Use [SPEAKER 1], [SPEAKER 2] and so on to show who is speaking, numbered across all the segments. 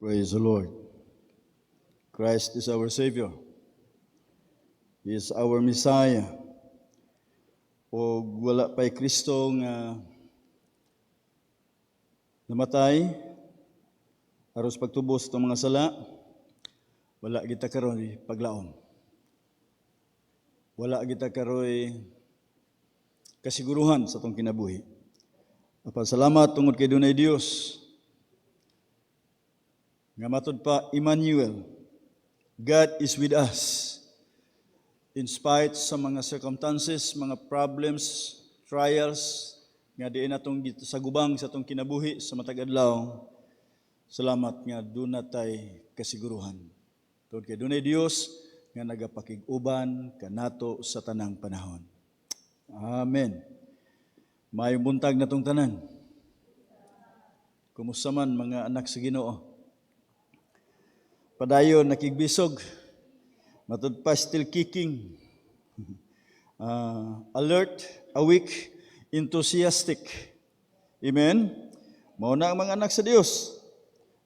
[SPEAKER 1] Praise the Lord. Christ is our Savior. He is our Messiah. O wala pa'y Kristo nga namatay, aros pagtubos itong mga sala, wala kita karoy paglaom. Wala kita karoy kasiguruhan sa itong kinabuhi. Salamat tungod kay dunay Dios. Nga matod pa, Emmanuel, God is with us. In spite sa mga circumstances, mga problems, trials, nga diin atong sagubang sa atong kinabuhi sa matag adlaw, salamat nga doon natay kasiguruhan. Tungod kay dunay Dios nga nagapakig-uban kanato sa tanang panahon. Amen. May buntag na tong tanan. Kumusta man mga anak sa Ginoo? Padayon nakigbisog, matod pa still kicking, alert, awake, enthusiastic. Amen? Mao na ang mga anak sa Dios.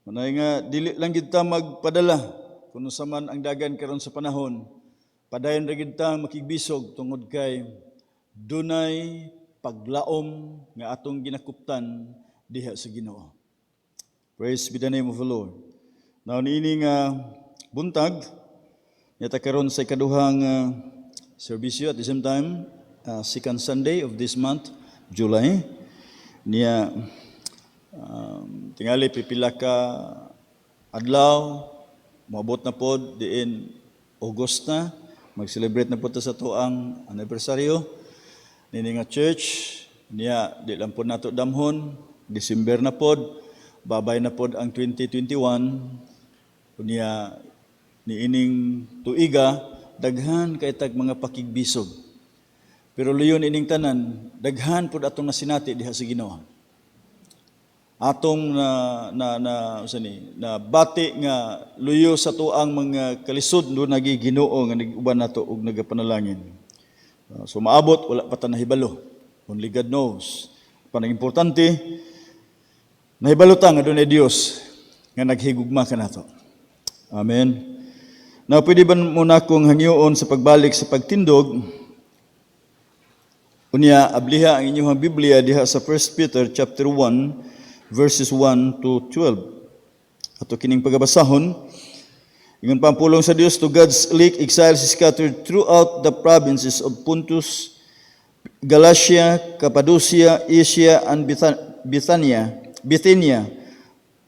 [SPEAKER 1] Manay nga dili lang gid ta magpadala kuno sa man ang dagan karon sa panahon. Padayon ra gid ta makigbisog tungod kay dunay paglaom nga atong ginakuptan diha sa Ginoo. Praise be the name of the Lord. Now niini nga buntag yata karon sa ikaduhang serbisyo at the same time second Sunday of this month, July. Niya tingali pipila ka adlaw moabot na pod diin August na mag-celebrate na pod sa tuang anibersaryo nini nga church niya di lang pod nato damhon December na pod babay na pod ang 2021 kunya niining tuiga daghan kay tag mga pakigbisog. Pero luyon ining tanan daghan pud atong nasinati diha sa Ginoo. Atong na bati nga luyo sa tuang mga kalisod do nagi Ginoo nga niguban nato og nagapanalangin. So maabot wala pa ta nahibalo. Only God knows. Panang importante nahibalo ta nga dunay Dios nga naghigugma kanato. Amen. Now, pwede ba muna akong hangyoon sa pagbalik sa pagtindog? Unya, abliha ang inyong Biblia diha sa 1 Peter chapter 1, verses 1 to 12. Ato kining pagabasahon, ingon pampulong sa Dios to God's elect exiles scattered throughout the provinces of Pontus, Galatia, Cappadocia, Asia, and Bithynia,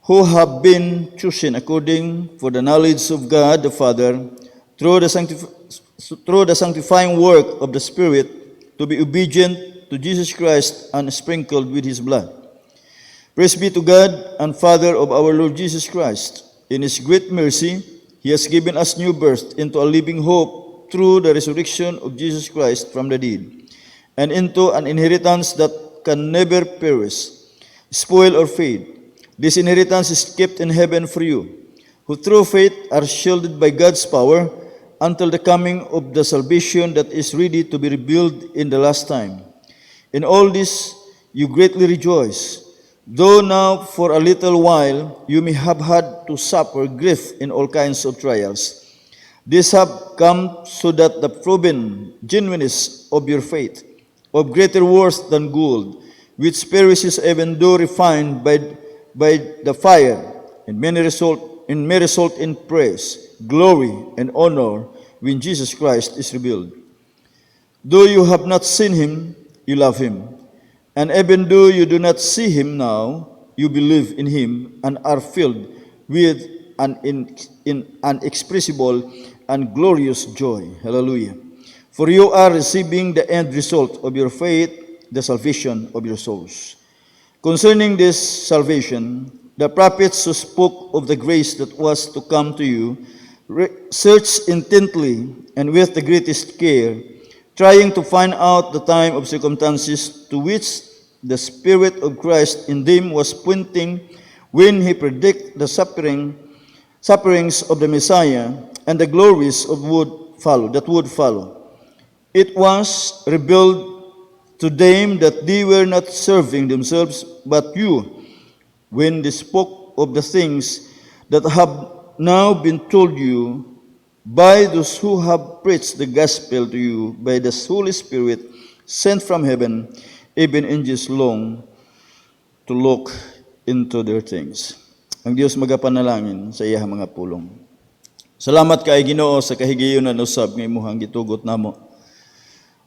[SPEAKER 1] who have been chosen according for the knowledge of God the Father through the sanctifying work of the Spirit to be obedient to Jesus Christ and sprinkled with His blood. Praise be to God and Father of our Lord Jesus Christ. In His great mercy, He has given us new birth into a living hope through the resurrection of Jesus Christ from the dead, and into an inheritance that can never perish, spoil or fade. This inheritance is kept in heaven for you, who through faith are shielded by God's power until the coming of the salvation that is ready to be revealed in the last time. In all this you greatly rejoice, though now for a little while you may have had to suffer grief in all kinds of trials. These have come so that the proven genuineness of your faith, of greater worth than gold, which perishes even though refined by the fire, and may result in praise, glory, and honor when Jesus Christ is revealed. Though you have not seen Him, you love Him. And even though you do not see Him now, you believe in Him and are filled with an inexpressible and glorious joy. Hallelujah. For you are receiving the end result of your faith, the salvation of your souls. Concerning this salvation, the prophets who spoke of the grace that was to come to you searched intently and with the greatest care, trying to find out the time of circumstances to which the Spirit of Christ in them was pointing when He predicted the sufferings of the Messiah and the glories that would follow. It was revealed to them that they were not serving themselves but you, when they spoke of the things that have now been told you by those who have preached the gospel to you by the Holy Spirit sent from heaven, even angels long to look into their things. Ang Dios magapanalangin sa iyang mga pulong. Salamat kay Ginoo sa kahigayon na usab nga imong gitugot namo.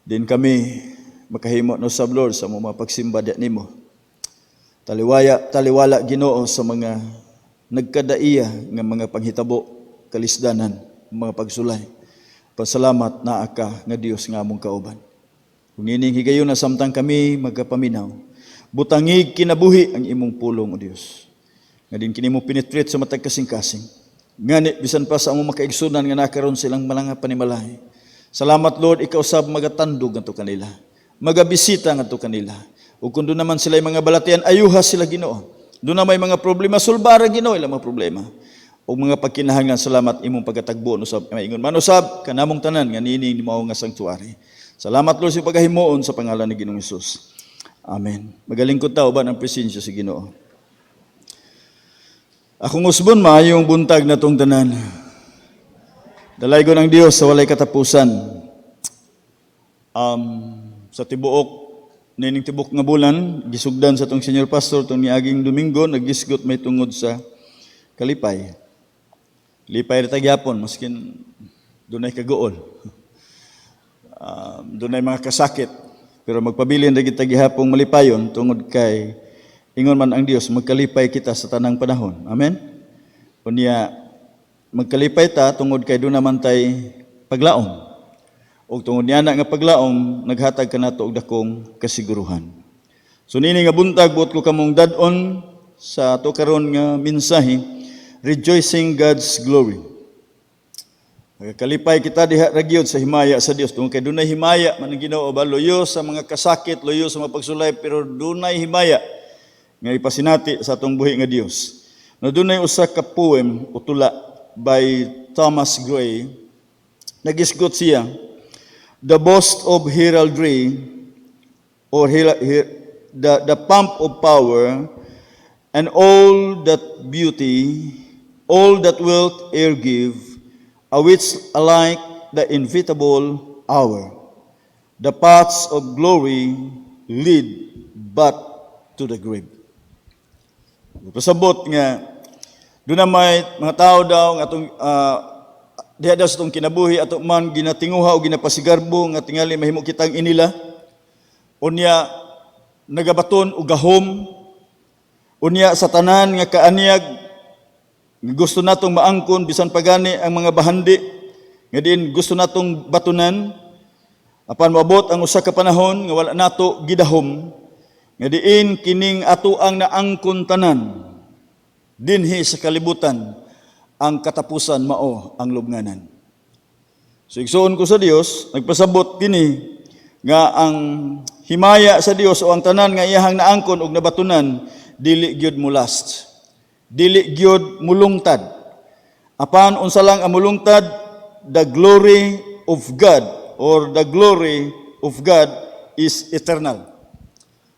[SPEAKER 1] Din kami makahimo no sab Lord sa mga pagsimba nimo. Taliwala Ginoo sa mga nagkadaiya nga mga panghitabo, kalisdanan, mga pagsulay. Pasalamat na aka nga Dios nga among kauban. Kung ining higayon na samtang kami magkapaminaw, butangig kinabuhi ang imong pulong o Dios. Nga din kini mo penetrate sa matag kasing-kasing. Ngani bisan pa sa among makaigsunan nga nakaron silang malanga panimalahi. Salamat Lord, ikaw sab magatandog ngadto kanila. Magabisita ngadto kanila. Ug kun doon naman sila mga balatian, ayuha sila Ginoo. Doon na may mga problema, sulbara Ginoo ilang mga problema. O mga pagkinahanglan, salamat imong pagkatagbo usab maingon man usab kanamong tanan nga nining ni mao nga sanctuary. Salamat Lord sa paghimuon sa pangalan ni Ginoong Hesus. Amen. Magalingkod ta uban ang presensya sa Ginoo. Akong usbon maayong buntag na tong tanan. Dalay ko ng Dios sa walay katapusan. Sa tibuok nining tibok nga bulan, gisugdan sa tong senior pastor tong niaging Domingo, naggisgot may tungod sa kalipay. Lipay rin tagyapon, maskin dunay kagool. Dunay mga kasakit. Pero magpabilin rin kita gihapong malipayon tungod kay ingon man ang Dios, magkalipay kita sa tanang panahon. Amen? Unya, magkalipay ta tungod kay doon naman tay paglaom. O tungod niya na nga paglaom, naghatag ka na to og dakong kasiguruhan. So nini nga buntag, buot ko kamong dadon sa to karon nga mensahe, rejoicing God's glory. Kalipay kita diha ragyod sa himaya sa Dios. Tungod kay dunay himaya man ang Ginoo ba, loyo sa mga kasakit, loyo sa mga pagsulay, pero dunay himaya nga ipasinati sa atong buhi nga Dios. Na dunay usa ka poem o tula by Thomas Gray. Nagisgot siya, the boast of heraldry, or the pomp of power, and all that beauty, all that wealth e'er give, awaits alike the inevitable hour. The paths of glory lead but to the grave. Pasabot nga, doon na may mga tao daw nga itong diha daw sa itong kinabuhi ato man ginatinguha o ginapasigarbo nga tingali mahimo kitang inila. Unya nagabaton o gahom. Unya sa tanan nga kaanyag nga gusto natong maangkon bisan pagani ang mga bahandi nga din gusto natong batunan apan moabot ang usa ka panahon nga wala nato gidahom nga diin kining ato ang naangkon tanan dinhi sa kalibutan ang katapusan mao ang lubnganan. So igsoon ko sa Dios, nagpasabot kini nga ang himaya sa Dios o ang tanan nga iyahang naangkon og nabatunan dili gyud mo last. Dili gyud mulungtad. Apan unsa lang ang mulungtad, the glory of God or the glory of God is eternal.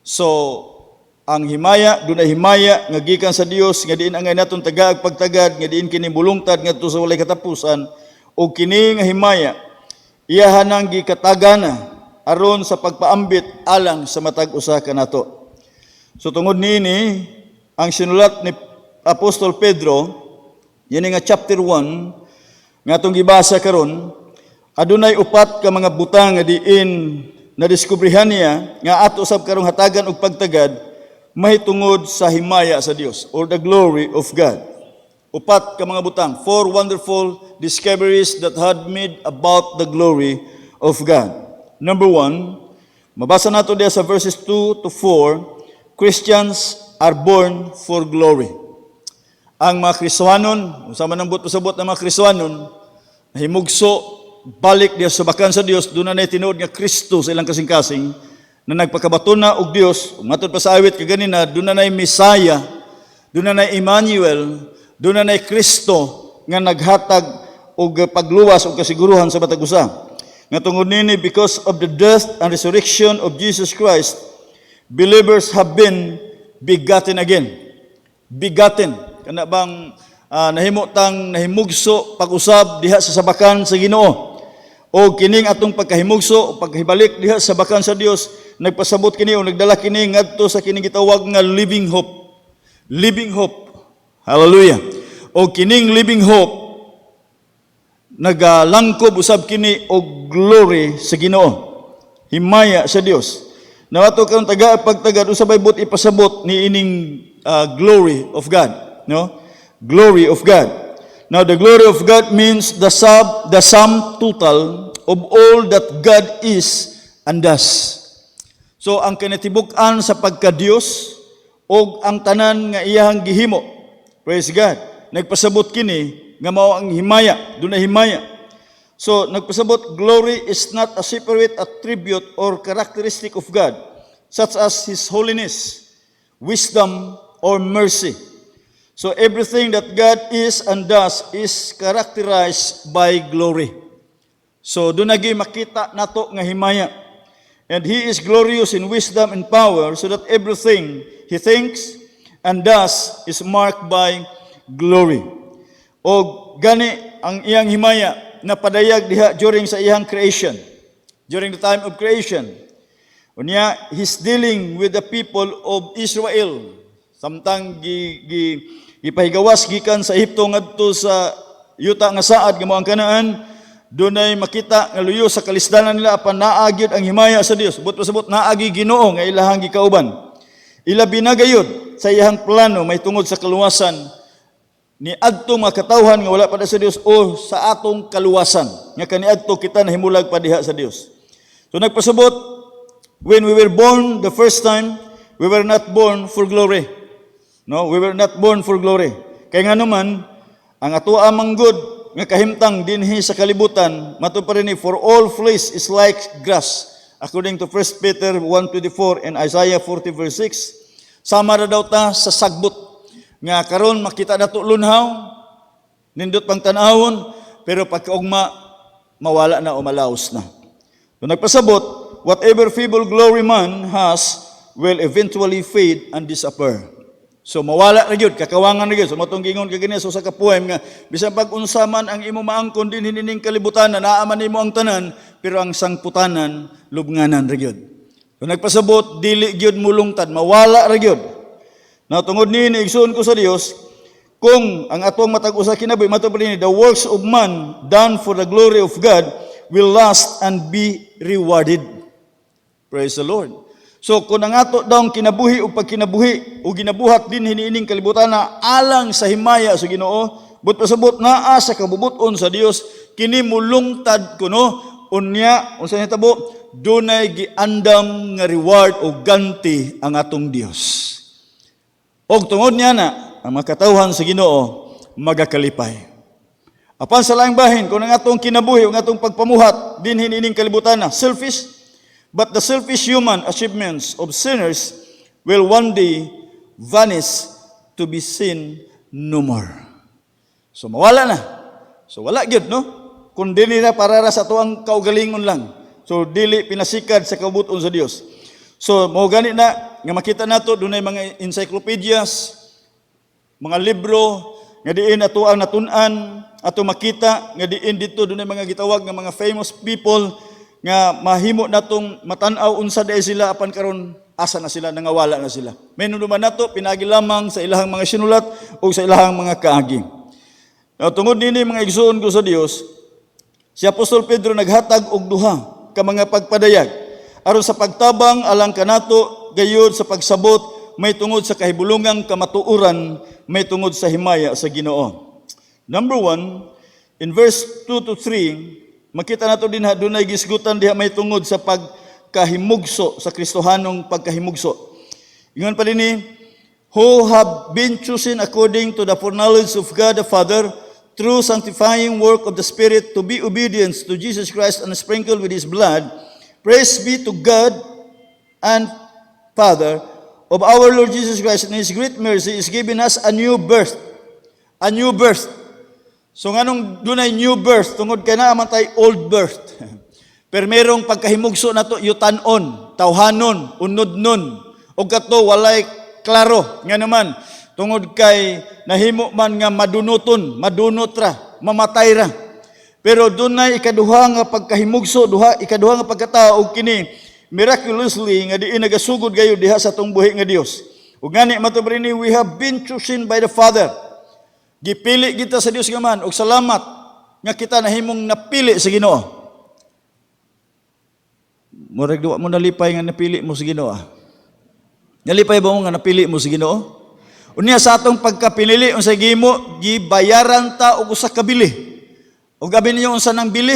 [SPEAKER 1] So ang himaya, dunay himaya nga gikan sa Dios nga diin angay naton tagaag pagtagad nga diin kini mulungtad ngadto sa walay katapusan ug kini nga himaya iyahan nang gikatagana aron sa pagpaambit alang sa matag usa kanato. So tungod niini ang sinulat ni Apostol Pedro yan nga chapter 1 nga atong gibasa karon adunay upat ka mga butang nga diin nadiskubrihan niya nga ato sab karong hatagan og pagtagad mahitungod sa himaya sa Dios or the glory of God. Upat ka mga butang, 4 wonderful discoveries that had made about the glory of God. Number 1, mabasa nato diya sa verses 2 to 4, Christians are born for glory. Ang mga Kristohanon, usama nang buot-usabot ng mga Kristohanon, nahimugso, balik diya sa bakan sa Dios, doon na tinuod nga Kristo sa ilang kasing-kasing, na nagpakabato na og Dios, matod pa sa awit kaganina, doon na Messiah, doon na Emmanuel, doon na Kristo nga naghatag og pagluwas og kasiguruhan sa matag usa. Nga tungod nini, because of the death and resurrection of Jesus Christ, believers have been begotten again. Begotten. Kana bang nahimo tang nahimugso pag-usab diha sa sabakan sa Ginoo. O kining atong pagkahimugso o paghibalik diha sa sabakan sa Dios, nagpasabot kini o nagdala kini ngadto sa kining gitawag nga living hope. Living hope. Hallelujah. O kining living hope nagalangkob usab kini og glory sa Ginoo. Himaya sa Dios. Nawato karon pagtagad usabay but ipasabot ni ining glory of God, no? Glory of God. Now the glory of God means the sum total of all that God is and does. So ang kinatibuk-an sa pagka-Dios o ang tanan nga iyang gihimo. Praise God. Nagpasabot kini nga mao ang himaya, dunay himaya. So nagpasabot, glory is not a separate attribute or characteristic of God, such as His holiness, wisdom, or mercy. So everything that God is and does is characterized by glory. So doon nagi makita nato nga himaya. And He is glorious in wisdom and power, so that everything He thinks and does is marked by glory. O gani ang iyang himaya na padayag diha during sa iyang creation, during the time of creation. Unya, He's dealing with the people of Israel. Samtang gipahigawas gikan sa Ehipto ngadto sa yuta nga saad nga mao ang Kanaan, dunay makita nga luyo sa kalisdanan nila apan naagyod ang himaya sa Dios. But naagi Ginoo nga ilahang gikauban. Ila binagayod sa iyang plano may tungod sa kaluwasan ni adto mga katawhan nga wala pa sa Dios o sa atong kaluwasan nga kaniadto kita nahimulag pa diha sa Dios. So nagpasabot, when we were born the first time, we were not born for glory. No, we were not born for glory. Kay nga naman, ang ato amang good nga kahimtang dinhi sa kalibutan, mato pa rin ni, for all flesh is like grass, according to 1 Peter 1:24 and Isaiah 40 verse 6. Sama ra daw ta sa sagbot nga karon makita nato lunhaw, nindot pang tan-awon, pero pagkaugma mawala na o malaos na. So nagpasabot, whatever feeble glory man has will eventually fade and disappear. So mawala ra gyud, kakawangan ra gyud. So matong gingon kagani so sa kapoem nga bisan pag unsa man ang imo maangkon din hinining kalibutan na naaman nimo ang tanan, pero ang sangputanan lubnganan ra gyud. So nagpasabot, dili gyud mulungtad, mawala ra gyud. Now tungod ni igsoon ko sa Dios, kung ang atong matag usa kinabuhi mato pa ni, the works of man done for the glory of God will last and be rewarded. Praise the Lord. So kung ang ato daw kinabuhi o pagkinabuhi o ginabuhat din hiniining kalibutan na alang sa himaya sa Ginoo, but pasabot naa sa kabubuton sa Dios, kini mulungtad kuno unya unsa nitabo, dunay giandam nga reward o ganti ang atong Dios. Og tungod niya na ang makatawhan sa Ginoo magakalipay. Apan sa laing bahin kung ang atong kinabuhi o ang atong pagpamuhat din hiniining kalibutan na selfish, but the selfish human achievements of sinners will one day vanish to be seen no more. So mawala na. So wala gyud, no? Kung dili na para sa tuang kaugalingon lang. So dili pinasikad sa kabuton sa Dios. So mao gani na nga makita nato dunay mga encyclopedias, mga libro nga diin ato ang natun-an, ato makita nga diin dito dunay mga gitawag nga mga famous people nga mahimo natong matan-aw unsa day sila apan karon asa na sila, nangawala na sila. Menunuman nato pinagi lamang sa ilahang mga sinulat o sa ilahang mga kaagi. Now, tungod nini mga igsoon ko sa Dios, si Apostol Pedro naghatag og duha ka mga pagpadayag aron sa pagtabang alang kanato gayud sa pagsabot may tungod sa kahibulungang kamatuoran, may tungod sa himaya sa Ginoo. Number 1, in verse 2 to 3, makita nato din ha, dunay gisgutan diha may tungod sa pagkahimugso, sa Kristohanong pagkahimugso. Ingon pa din who have been chosen according to the foreknowledge of God the Father through sanctifying work of the Spirit to be obedient to Jesus Christ and sprinkled with His blood. Praise be to God and Father of our Lord Jesus Christ, and His great mercy is given us a new birth. A new birth. So nganong dunay new birth tungod kay naa man tay old birth. Pero merong pagkahimugso nato yutan-on, tawhanon, unod-non. Og kato walay klaro nga naman tungod kay nahimo man nga madunoton, madunot ra, mamatay ra. Pero dunay ikaduha nga pagkahimugso, ikaduha nga pagkatao og kini miraculously nga diin nagasugod gayo diha sa atong buhi nga Dios. Ug gani matubri ni, we have been chosen by the Father. Gipili kita sa Dios nga man, ug salamat nga kita nahimong napili sa Ginoo. Murag duwa mo nalipay nga napili mo sa Ginoo. Nalipay ba mo nga napili mo sa Ginoo? Unya sa atong pagkapinili unsa gimo, gibayaran ta og usa ka bili. Ug abi ninyo unsa nang bili?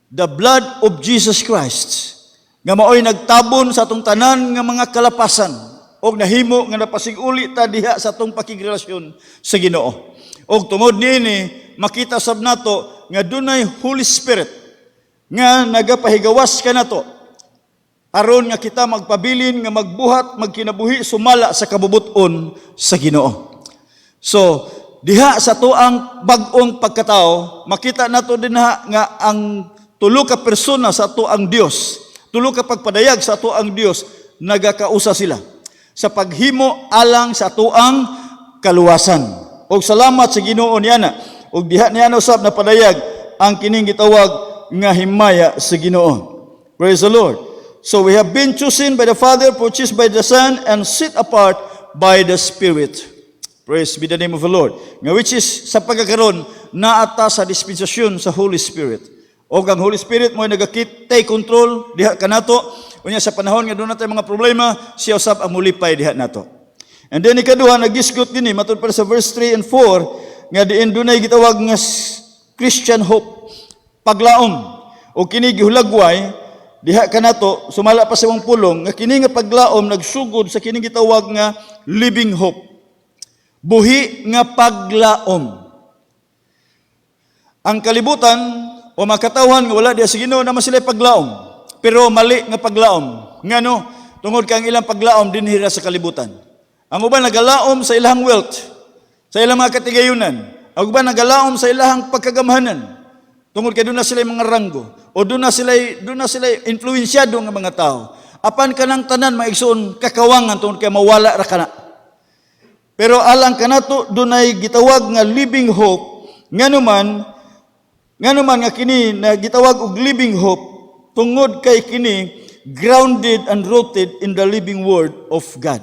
[SPEAKER 1] The blood of Jesus Christ. Nga maoy nagtabon sa atong tanan nga mga kalapasan og nahimo nga napasig-uli ta diha sa atong pakigrelasyon sa Ginoo. Og tungod niini makita sab nato nga dunay Holy Spirit nga nagapahigawas kanato aron nga kita magpabilin nga magbuhat magkinabuhi sumala sa kabubuton sa Ginoo. So diha sa tuang bag-ong pagkatao makita nato dinha nga ang tulo ka persona sa tuang Dios, tulo ka pagpadayag sa tuang Dios nagakausa sila sa paghimo alang sa tuang kaluwasan. Og salamat sa Ginoo niana. Og diha niya usab na padayag ang kining gitawag nga himaya sa Ginoo. Praise the Lord. So we have been chosen by the Father, purchased by the Son, and set apart by the Spirit. Praise be the name of the Lord. Nga which is sa pagkakaroon naata sa dispensasyon sa Holy Spirit. O ang Holy Spirit mo nagakitay control diha kanato. Unya sa panahon nga doon natin mga problema, siya usab ang mulipay diha nato. And then ikaduha nagisgot dinhi matud pa sa verse 3 and 4 nga diin dunay gitawag nga Christian hope, paglaom. O kini gihulagway diha kanato sumala pa sa imong pulong nga kini nga paglaom nagsugod sa kini gitawag nga living hope. Buhi nga paglaom. Ang kalibutan o makatawhan nga wala diha sa Ginoo naman sila paglaom. Pero mali nga paglaom. Ngano? Tungod kang ilang paglaom dinhi sa kalibutan. Ang uban nagalaom sa ilang wealth, sa ilang mga katigayunan. Ang uban nagalaom sa ilang pagkagamhanan. Tungod kay doon na sila mga ranggo o doon na sila influensyado ng mga tao. Apan kanang tanan maigsoon kakawangan tungod kay mawala ra kana. Pero alang kanato dunay gitawag nga living hope nganuman nga kini na gitawag og living hope tungod kay kini grounded and rooted in the living word of God.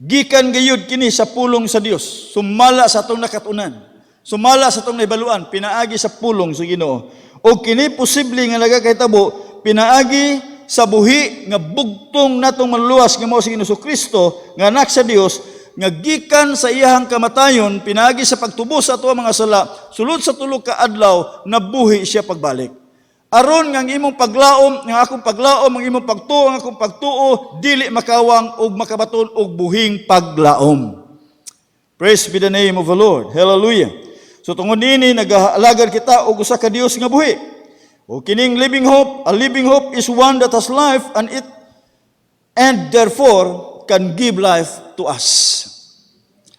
[SPEAKER 1] Gikan gayud kini sa pulong sa Dios, sumala sa atong nakatunan. Sumala sa itong naibaluan, pinaagi sa pulong sa Ginoo. O kini posible nga nagakahitabo, pinaagi sa buhi nga bugtong natong manluwas nga mao si Jesucristo nga anak sa Dios nga gikan sa iyahang kamatayon pinaagi sa pagtubo sa ato mga sala sulod sa tulo ka adlaw nabuhi siya pagbalik. Aron nga ang imong paglaom, nga akong paglaom, ang imong pagtuo, ang akong pagtuo dili makawang og makabaton og buhing paglaom. Praise be the name of the Lord. Hallelujah. So tungod nini nagaalagad kita og usa ka Dios nga buhi. O kining living hope, a living hope is one that has life and therefore can give life to us.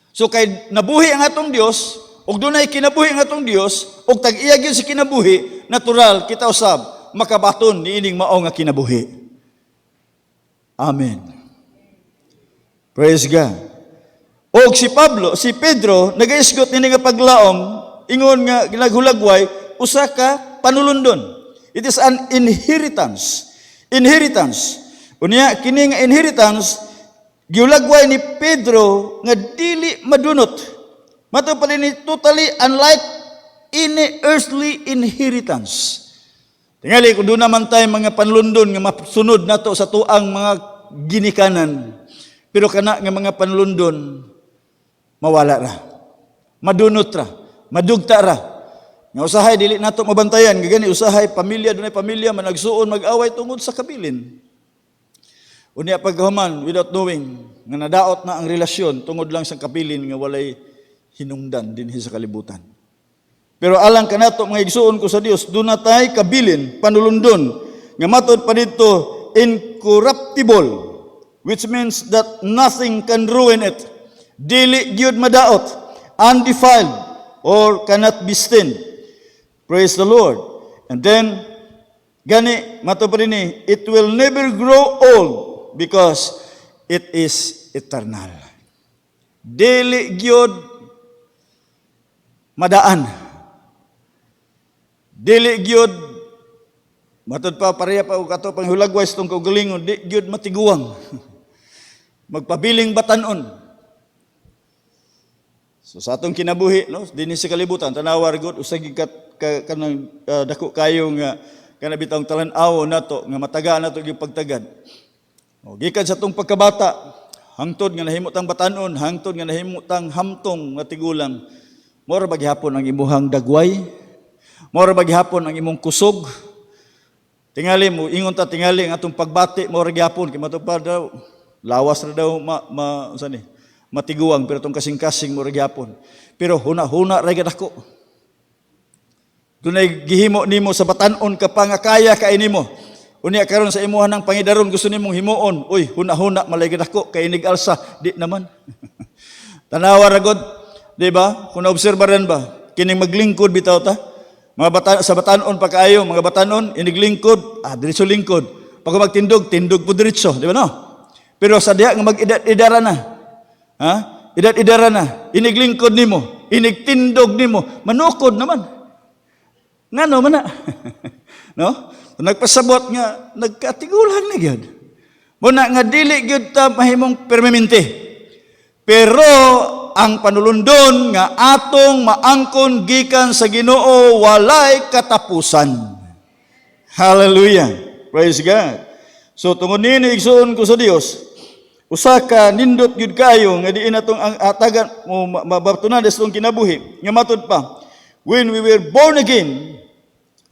[SPEAKER 1] So kay nabuhi ang atong Dios, og dunay kinabuhi ang atong Dios, og tag-iya gyud sa kinabuhi, natural kita usab makabaton niining mao nga kinabuhi. Amen. Praise God. Og si Pedro nagaisgot nini nga paglaom ingon nga ginaghulagway usa ka panulundon. It is an inheritance. Unya kini nga inheritance giulagway ni Pedro nga dili madunot. Mato pa ni totally unlike any earthly inheritance. Tingali kun doon naman tayo mga panulundon nga masunod nato sa tuang mga ginikanan. Pero kana nga mga panulundon mawala ra. Madunot ra, madugta ra. Nga usahay dili nato mabantayan, gani usahay pamilya dunay pamilya managsuon mag-away tungod sa kabilin. Unya paghuman without knowing nga nadaot na ang relasyon tungod lang sa kabilin nga walay hinungdan dinhi sa kalibutan. Pero alang kanato mga igsuon ko sa Dios, dunay kabilin, panulundon nga matud pa didto incorruptible, which means that nothing can ruin it. Dili gyud madaot, undefiled, or cannot be stained. Praise the Lord. And then, gani, mato pa rin it will never grow old because it is eternal. dili gyud madaan. Dili gyud matud pa pareha pa og ato panghulagway sa tong kaugalingon, di gyud matiguang. Magpabiling batanon. So sa atong kinabuhi, no, dinhi sa kalibutan tanawar gud usag kanang dako kayo nga kana bitong talan-aw nato nga mataga nato gyud pagtagad. O gikan sa atong pagkabata hangtod nga nahimutang batanon, hangtod nga nahimutang hamtong nga tigulang, mora ba gihapon ang imuhang dagway? Mora ba gihapon ang imong kusog? Tingali mo ingon ta tingali ang atong pagbati mora gihapon kay matupad daw lawas ra daw matiguang pero tong kasing-kasing mo ra gyapon. Pero huna-huna ra gid ako. Dunay gihimo nimo sa batan-on ka pa nga kaya kay nimo. Unya karon sa imuhan ng pangidaron gusto nimong himuon, uy huna-huna malay gid ako kay inig alsa di naman. Tanawa ra gud, di ba? Kung naobserbaran ba kining maglingkod bitaw ta? Mga sa batan-on pa kaayo, mga batan-on inig lingkod, diretso lingkod. Pag magtindog, tindog po diretso, di ba no? Pero sa diha nga mag-idara na. Ha? Idara na. Iniglingkod nimo, inigtindog nimo, manukod naman. Ngano man na. No? Nagpasabot nga nagkatigulan na gyud. Muna nga dili gyud ta mahimong permanente. Pero ang panulundon nga atong maangkon gikan sa Ginoo walay katapusan. Hallelujah. Praise God. So tungod nini igsuon ko sa Dios, usa ka nindot gyud kayo nga diin atong ang atagan mo mabatunan sa tong kinabuhi. Nga matud pa, when we were born again,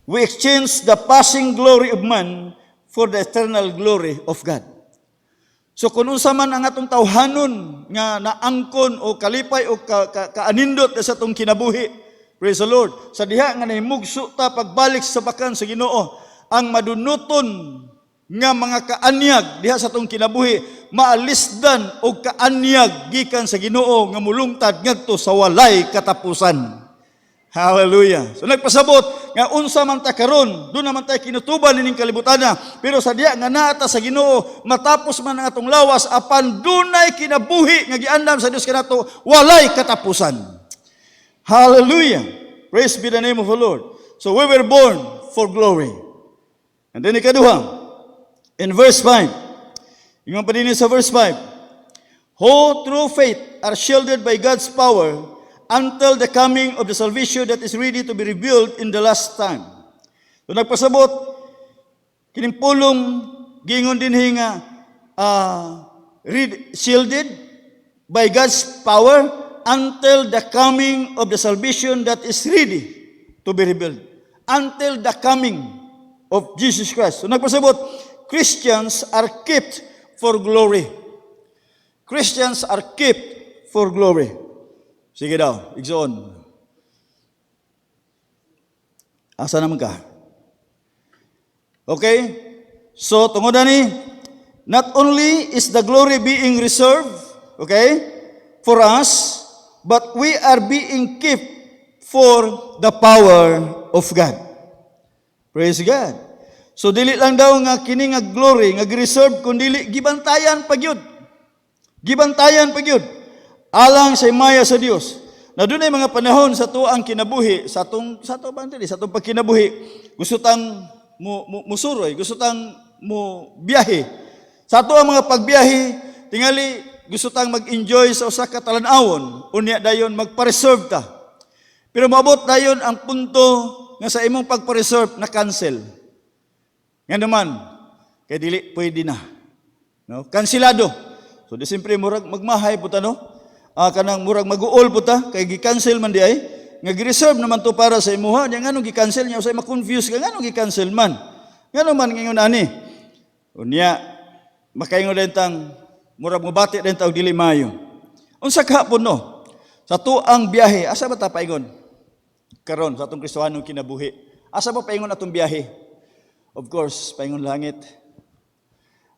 [SPEAKER 1] we exchanged the passing glory of man for the eternal glory of God. So kung unsa man ang atong tawhanon nga naangkon o kalipay o kaanindot sa atong kinabuhi, praise the Lord, sa diha nga nahimugso ta pagbalik sa bakan sa Ginoo, ang madunuton nga mga kaanyag diha sa atong kinabuhi maalisdan og kaanyag gikan sa Ginoo nga mulungtad ngadto sa walay katapusan. Hallelujah. So nagpasabot nga unsa man ta karon, doon naman tayo kinutuban nining kalibutan na, pero sa diya nga naata sa Ginoo matapos man ang atong lawas apan dunay kinabuhi nga giandam sa Dios kanato walay katapusan. Hallelujah. Praise be the name of the Lord. So we were born for glory. And then ikaduha, in verse 5, yung pa din sa verse 5, who through faith are shielded by God's power until the coming of the salvation that is ready to be revealed in the last time. So nagpasabot, kining pulong gingon din nga shielded by God's power until the coming of the salvation that is ready to be revealed. Until the coming of Jesus Christ. So nagpasabot, Christians are kept for glory. Christians are kept for glory. Sige daw, igsoon. Asa naman ka? Okay? So, tungod ni, not only is the glory being reserved, okay, for us, but we are being kept for the power of God. Praise God. So, dili lang daw nga kini nga glory, nga reserved, kundi gibantayan pagyud. Gibantayan pagyud. Alang sa imaya sa Dios. Na dunay mga panahon sa tuang kinabuhi, sa atong pagkinabuhi, gusto tang musuroy, gusto tang mo biyahe. Sa ato ang mga pagbiyahe, tingali gusto tang mag-enjoy sa usa ka talan-awon, unya dayon magpa-reserve ta. Pero maabot dayon ang punto nga sa imong pagpa-reserve na cancel. Nga naman, kay dili pwede na. No? Kansilado. So di simpre murag magmahay puta no? Kanang murag mag-uol puta kay gi-cancel man di ay nga gi-reserve naman to para sa imuha nya nganong gi-cancel nya usay ma-confuse ka nganong gi-cancel man ngano man ngingon ani unya makaingon din tang murag mobati din taog dili maayo unsa kahapon no sa tuang biyahe asa ba ta paingon karon sa atong Kristohanong kinabuhi asa ba paingon atong biyahe of course paingon langit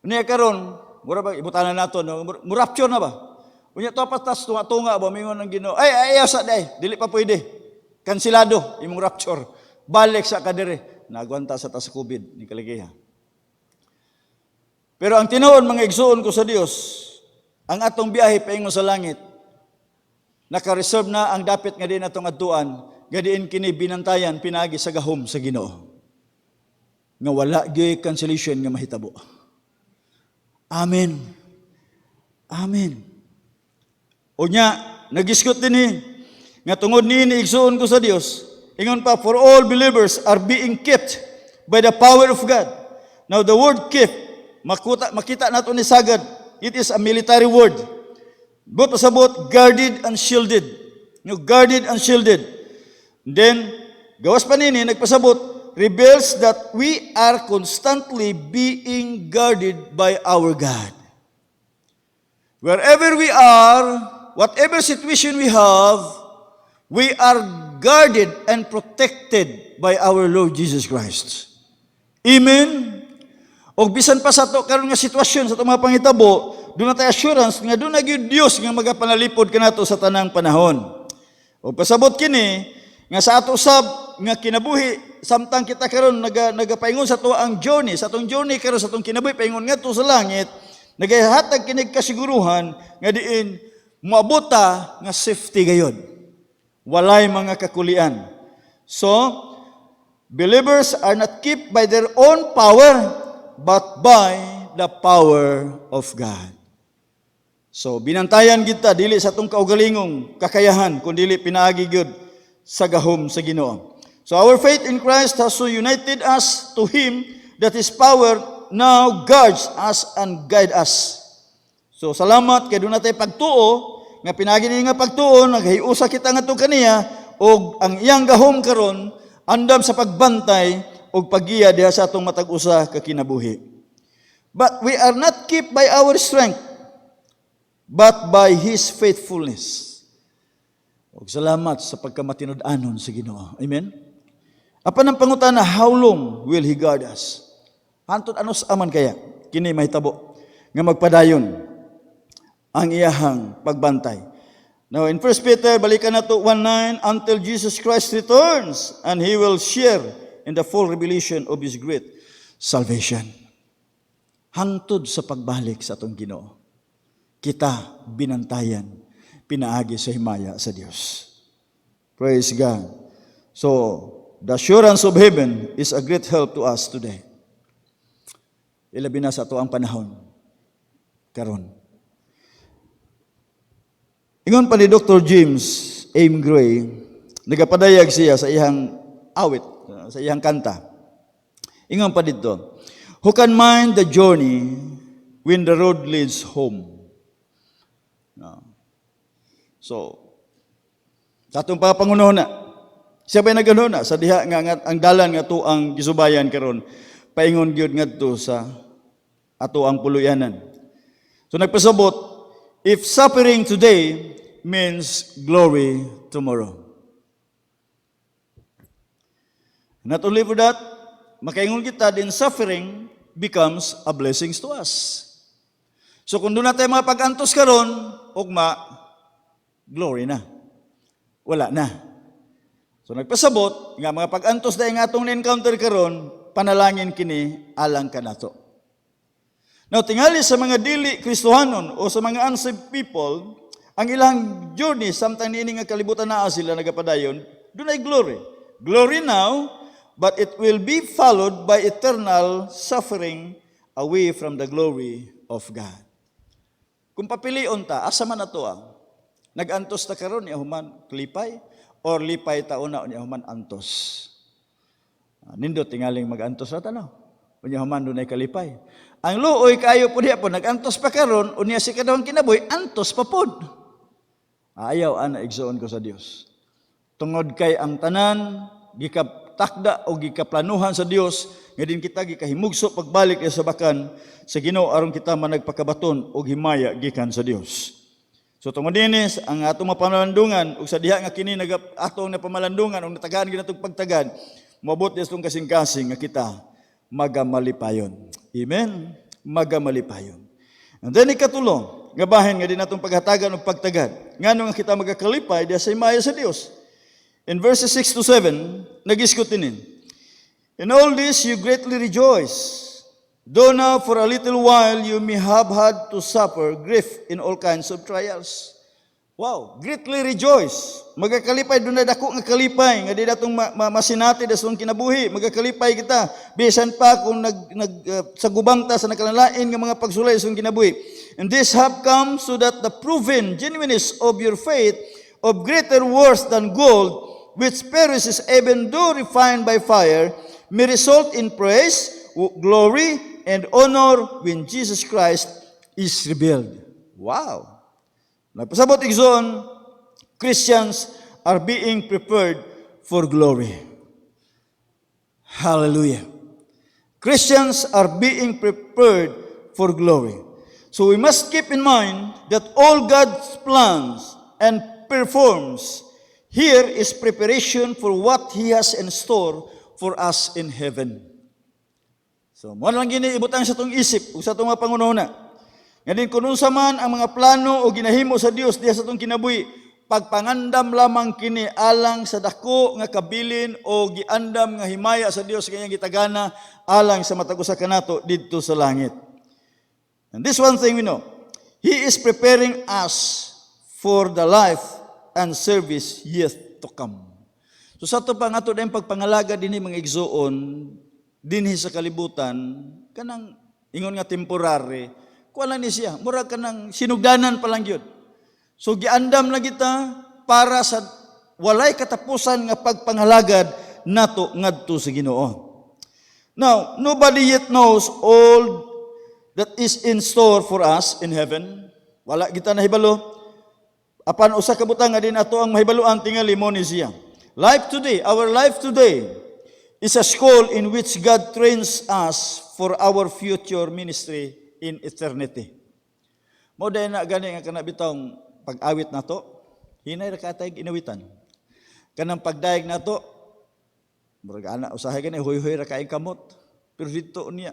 [SPEAKER 1] unya karon mura ba ibutanan nato no murapture na ba. Unya to patas tunga ba mingon ang Ginoo. Ay asa day, dili pa pwede. Kansilado imong rapture. Balik sa kadire. Nagwanta sa tas COVID ni kaligiha. Pero ang tinuod mga igsuon ko sa Dios, ang atong biyahe paingon sa langit naka-reserve na ang dapit nga din atong adtuan, gadiin kini binantayan pinagi sa gahom sa Ginoo. Nga wala gyud cancellation nga mahitabo. Amen. Amen. Unya, nagisgot din nga tungod ni igsuon ko sa Dios, ingon pa, for all believers are being kept by the power of God. Now the word kept, makita nato ni sagad, it is a military word. But pasabot, guarded and shielded. Guarded and shielded. Then, gawas pa nini, nagpasabot, reveals that we are constantly being guarded by our God. Wherever we are, whatever situation we have, we are guarded and protected by our Lord Jesus Christ. Amen? O bisan pa sa to karon nga sitwasyon sa itong mga pangitabo, doon na tayo assurance nga doon na gyud Dios nga magapanalipod kanato sa tanang panahon. O pasabot kini nga sa ato usab nga kinabuhi samtang kita karon nagapaingon sa to ang journey, sa atong journey karon sa atong kinabuhi paingon ngadto sa langit, nagahatag kini kasiguruhan nga diin moabota nga safety gayud. Walay mga kakulian. So, believers are not kept by their own power, but by the power of God. So, binantayan kita, dili sa itong kaugalingong kakayahan, kung dili pinaagi gyud sa gahom sa Ginoo. So, our faith in Christ has so united us to Him that His power now guards us and guide us. So, salamat kay doon natin pagtuo, nga pinagi nga pagtuo, naghiusa kita nga ito kaniya, o ang iyang gahom karon andam sa pagbantay, o paggiya diha sa atong matag-usa ka kinabuhi. But we are not kept by our strength, but by His faithfulness. Og salamat sa pagkamatinud-anon sa Ginoo. Amen? Apan ang pangutana, how long will He guard us? Hantod anos aman kaya? Kini mahitabo nga magpadayon ang iyahang pagbantay. Now in 1 Peter, balikan na to 1:9, until Jesus Christ returns and He will share in the full revelation of His great salvation. Hangtod sa pagbalik sa atong Ginoo, kita binantayan, pinaagi sa himaya sa Dios. Praise God. So, the assurance of heaven is a great help to us today. Ilabi na sa ato ang panahon karon. Ingon pa ni Dr. James M. Gray, nagapadayag siya sa iyang awit, sa iyang kanta. Ingon pa dito, who can mind the journey when the road leads home? So, sa atong papangunahon na, siya ba'y nagano na, sa diha nga ang dalan nga to ang gisubayan karon paingon gyud ngadto sa ato ang puluyanan. So nagpasabot, if suffering today means glory tomorrow. Not only for that, makaingon kita din suffering becomes a blessing to us. So kung doon natin mga pag-antos karon, ugma, glory na. Wala na. So nagpasabot, nga mga pag-antos dahil nga itong na-encounter karon, panalangin kini alang ka na to. Now, tingali sa mga dili Kristohanon o sa mga unsaved people, ang ilang journey, samtang niini nga kalibutan na sila nagapadayon, doon ay glory. Glory now, but it will be followed by eternal suffering away from the glory of God. Kung papilion ta, asa man na to nag-antos ta karon niya human klipay, or lipay tauna niya human antos. Nindot tingaling mag-antos na tanaw. Unya human doon ay kalipay. Ang luoy kayo po diya po, nag-antos pa karon, unya si kadawang kinaboy, antos pa pod. Ayaw ana igsoon ko sa Dios. Tungod kay ang tanan gikatakda o gikaplanuhan sa Dios, nga din kita gikahimugso pagbalik sa bakan sa Ginoo aron kita managpakabaton og himaya gikan sa Dios. So tungod dinis ang atong mapamalandungan ug sa diha nga kini atong napamalandungan ug natagahan ginatong pagtagad, moabot dis tong kasing-kasing nga kita magamalipayon. Amen. Magamalipayon. And then ikatulo, nga bahin nga din natong paghatagan og pagtagad. Ngano nga kita magakalipay diha sa himaya sa Dios. In verses 6 to 7, nagisgot din. In all this you greatly rejoice, though now for a little while you may have had to suffer grief in all kinds of trials. Wow, greatly rejoice. Magakalipay doon na dako nga kalipay nga di datong masinati da sung kinabuhi. Magakalipay kita bisan pa kung sa gubang ta sa nakalanlain nga mga pagsulay sung kinabuhi. And this have come so that the proven genuineness of your faith of greater worth than gold, which perishes even though refined by fire, may result in praise, glory, and honor when Jesus Christ is revealed. Wow! Nagpasabot igsoon, Christians are being prepared for glory. Hallelujah. Christians are being prepared for glory. So we must keep in mind that all God's plans and performs here is preparation for what He has in store for us in heaven. So, mo lang gini ibutang sa tong isip ug sa tong mga pangunahuna. Ngayon kung sa man ang mga plano o ginahimo sa Dios diha sa tong kinabuhi, pagpangandam lamang kini alang sa dako nga kabilin o giandam nga himaya sa Dios kanyang gitagana alang sa matag usa kanato didto sa langit. And this one thing we know, He is preparing us for the life and service yet to come. So sa ito pa nga ito dahil pagpangalaga din mga igsoon, dinhi sa kalibutan, kanang ingon nga temporary, kuha lang ni siya, murag ka ng sinugdanan pa lang yun. So giandam na kita para sa walay katapusan nga pagpangalagad nato ngadto sa Ginoo. Now, nobody yet knows all that is in store for us in heaven. Wala kita nahibalo. Apan usa ka butang nga din ato ang mahibaluan tingali mo ni siya. Our life today is a school in which God trains us for our future ministry in eternity. Mo dahil na gani nga kanabitang pag-awit na to, hinay ra katay inawitan. Kanang pagdaig na to, murag ana usahay gani huy-huy ra kaayong kamot. Pero dito unya,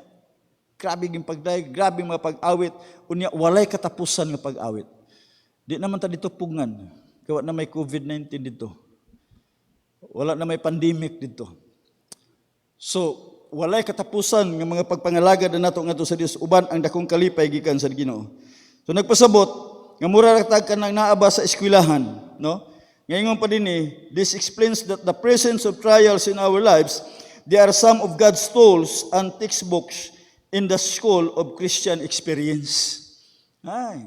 [SPEAKER 1] grabe yung pagdaig, grabe mga pag-awit, unya walay katapusan nga pag-awit. Di naman ta dito pungan. Kaya na may COVID-19 dito. Wala na may pandemic dito. So, walay katapusan ng mga pagpangalagad na nato ngadto sa Dios uban ang dakong kalipay gikan sa Ginoo. So nagpasabot nga mura ra tag kanang naaba sa eskwelahan, no? Ngayon pa dinhi, this explains that the presence of trials in our lives, they are some of God's tools and textbooks in the school of Christian experience. Ay,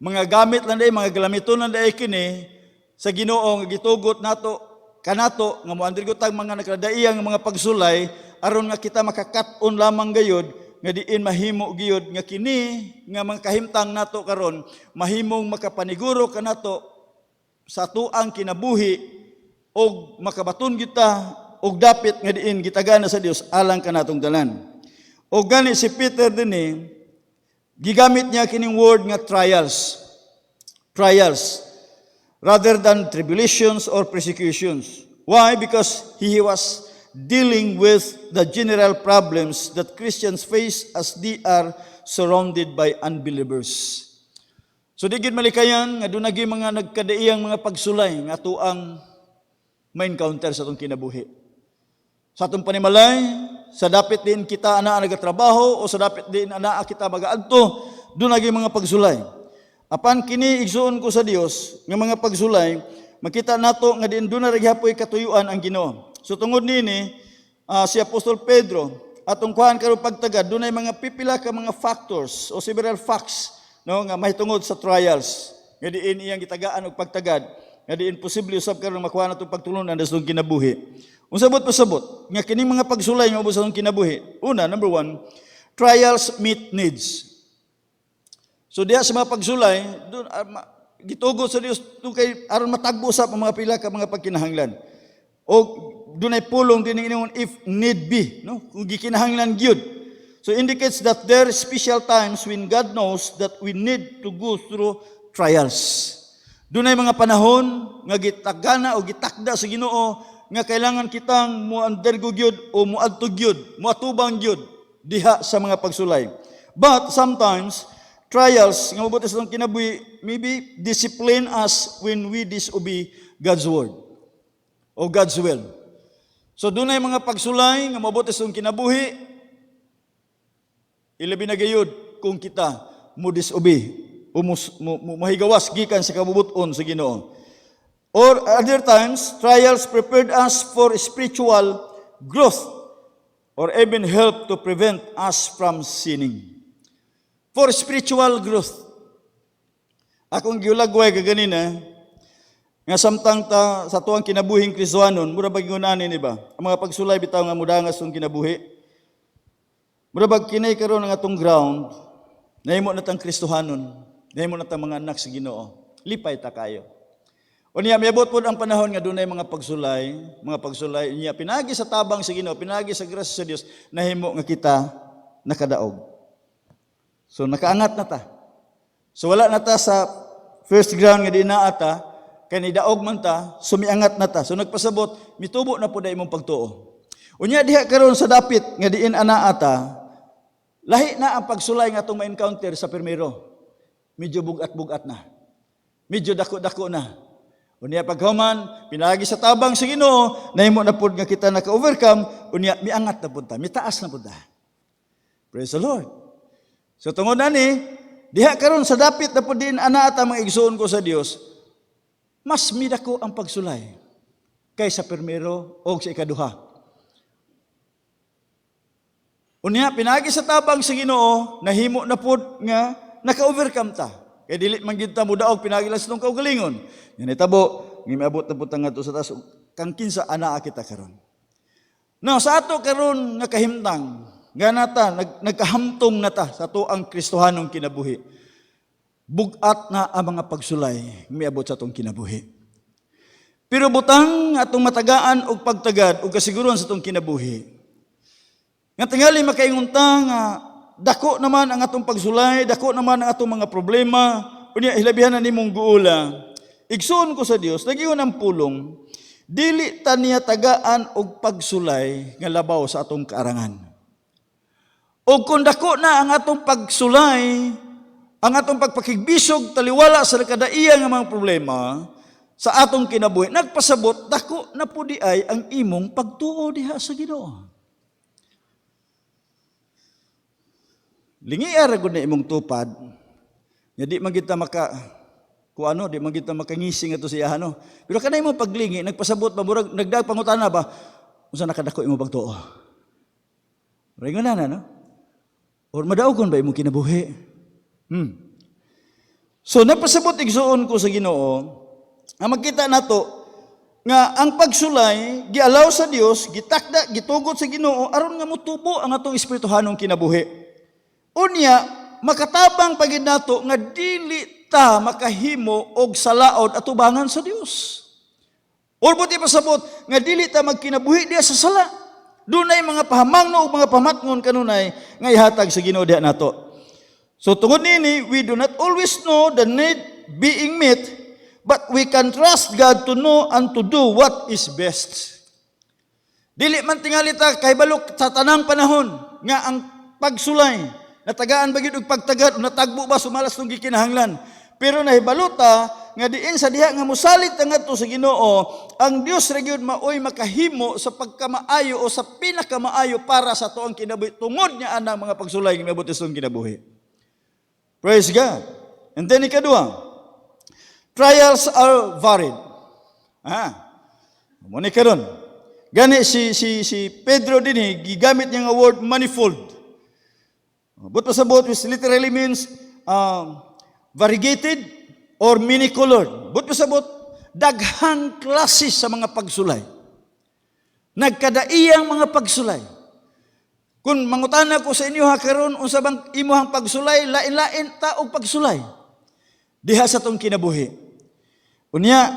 [SPEAKER 1] mga gamit lang day, mga galamiton lang day kini sa Ginoo nga gitugot nato kanato nga moandrigot mga nakadaiyang mga pagsulay aron nga kita makakat-on lamang gayud nga diin mahimo gayud nga kini nga mga kahimtang nato karon mahimong makapaniguro kanato sa atuang kinabuhi og makabaton kita og dapit nga diin gitagana sa Dios alang kanatong dalan. Og gani si Peter dinhi gigamit niya kining word nga trials rather than tribulations or persecutions. Why? Because he was dealing with the general problems that Christians face as they are surrounded by unbelievers. So di gid malikayan nga doon naging mga nagkadaiyang mga pagsulay nga tuang main counter sa atong kinabuhi. Sa atong panimalay, sa dapit din kita ana nagatrabaho o sa dapit din ana kita magaadto, doon naging mga pagsulay. Apan kini igsuon ko sa Dios nga mga pagsulay, makita nato nga diin doon na rigyapoy katuyuan ang Ginoo. So tungod nini, si Apostol Pedro atong kuhan karon pagtagad dunay mga pipila ka mga factors o several facts no nga mahitungod sa trials. Nga diin iyang gitagaan og pagtagad, nga diin posible usab karon makuha nato pagtulunan sa kinabuhi. Unsa bot pasabot nga kining mga pagsulay nga ubos sa kinabuhi. Una, number 1, trials meet needs. So diha sa mga pagsulay, doon gitugot sa Dios kay aron matagbo sa mga pila ka mga pagkinahanglan. O dunay pulong din ingon if need be, no? Kung gikinahanglan gyud. So indicates that there are special times when God knows that we need to go through trials. Dunay mga panahon nga gitagana o gitakda sa Ginoo nga kailangan kitang mo-undergo gyud o moadto gyud, moatubang gyud diha sa mga pagsulay. But sometimes trials nga mabuti sa kinabuhi maybe discipline us when we disobey God's word o God's will. So dunay mga pagsulay nga mabuti sa kinabuhi ilabi na gayud kung kita mo disobey o mahigawas gikan sa kabubuton sa Ginoo. Or other times, trials prepared us for spiritual growth or even help to prevent us from sinning. For spiritual growth. Akong giulagway kaganina, nga samtang ta sa tuang kinabuhing Kristohanon, mura bag ngunani ni ba? Ang mga pagsulay bitaw nga mudangas ng kinabuhi. Mura bag kinay karon nga atong ground, nahimo na tang Kristohanon, nahimo na tang mga anak sa Ginoo. Lipay ta kayo. O niya, miabot po ang panahon nga dunay mga pagsulay niya, pinagi sa tabang sa Ginoo, pinagi sa grasya sa Dios, nahimo nga kita nakadaog. So nakaangat na ta. So wala na ta sa first ground nga di naa ta, kay nidaog man ta, sumiangat na ta. So nagpasabot, mitubo na po da imong pagtuo. Unya diha karon sa dapit nga diin anaa ta, lahi na ang pagsulay nga atong ma-encounter sa primero. Medyo bugat-bugat na. Medyo dako-dako na. Unya paghuman, pinagi sa tabang sa Ginoo, nahimo na pud nga kita naka-overcome, unya miangat na pud ta, mitaas na pud ta. Praise the Lord. So tungod ani, diha karon sa dapit na pud din ana ata mga igsoon ko sa Dios, mas midako ang pagsulay kaysa primero o sa ikaduha. Unya pinagi sa tabang sa Ginoo, nahimo na pud nga naka-overcome ta. Kaya dili man gyud ta mudaog pinagi lang sa tong kaugalingon. Yan itabo, ngimiabot na putang nga to sa taas, kang kinsa anaa kita karon. No, sa ato karon nga kahimtang, nga nata, nagkahamtong na ta sa ato ang Kristohanong kinabuhi. Bugat na ang mga pagsulay, ngimiabot sa atong kinabuhi. Pero butang atong matagaan o pagtagad o kasiguruhan sa atong kinabuhi. Nga tingali makaingunta nga, dako naman ang atong pagsulay, dako naman ang atong mga problema, unya hilabihan na nimong guula. Igsoon ko sa Dios, nagiyon ang pulong, dili ta niya tagaan og pagsulay nga labaw sa atong kaarangan. O kung dako na ang atong pagsulay, ang atong pagpakigbisog taliwala sa kadaiya nga mga problema sa atong kinabuhi, nagpasabot dako na pud ay ang imong pagtuo diha sa Ginoo. Lingiar gud na imong tupad, nga di man kita di man kita makangising ato siya ano. Pero kanay mo paglingi, nagpasabot ba murag nagdag pangutana ba? Unsa nakadako imong pagtuo? Ringon na no? Or madaogon ba imong kinabuhi? So nagpasabot igsuon ko sa Ginoo, nga magkita nato nga ang pagsulay gialaw sa Dios, gitakda, gitugot sa Ginoo aron nga motubo ang atong espirituhanong kinabuhi. Unya makatabang pagid nato nga dili ta makahimo og salaod at tubangan sa Dios. Or buti pasabot nga dili ta magkinabuhi diha sa sala. Dunay mga pahamangno ug mga pamatngon kanunay nga ihatag sa Ginoo diha nato. So tungod nini, we do not always know the need being met, but we can trust God to know and to do what is best. Dili man tingali ta kay balok sa tanang panahon nga ang pagsulay natagaan ba gyud og pagtagad natagbo ba sumalas tong gikinahanglan. Pero nahibaluta nga diin sa diha nga mosalit ngadto sa Ginoo, ang Dios ra gyud maoy makahimo sa pagkamaayo o sa pinakamaayo para sa tuang kinabuhi tungod niya anang mga pagsulay nga miabot sa kinabuhi. Praise God. And then ikadua, trials are varied. Mo ni karon. Gani si Pedro dinhi gigamit niya nga word manifold. But pasabot which literally means variegated or many-colored. But pasabot, daghang klases sa mga pagsulay. Nagkadaiyang mga pagsulay. Kung mangutana ko sa inyo karon unsa bang imuhang pagsulay, lain-lain ta og pagsulay. Diha sa tong kinabuhi. Unya,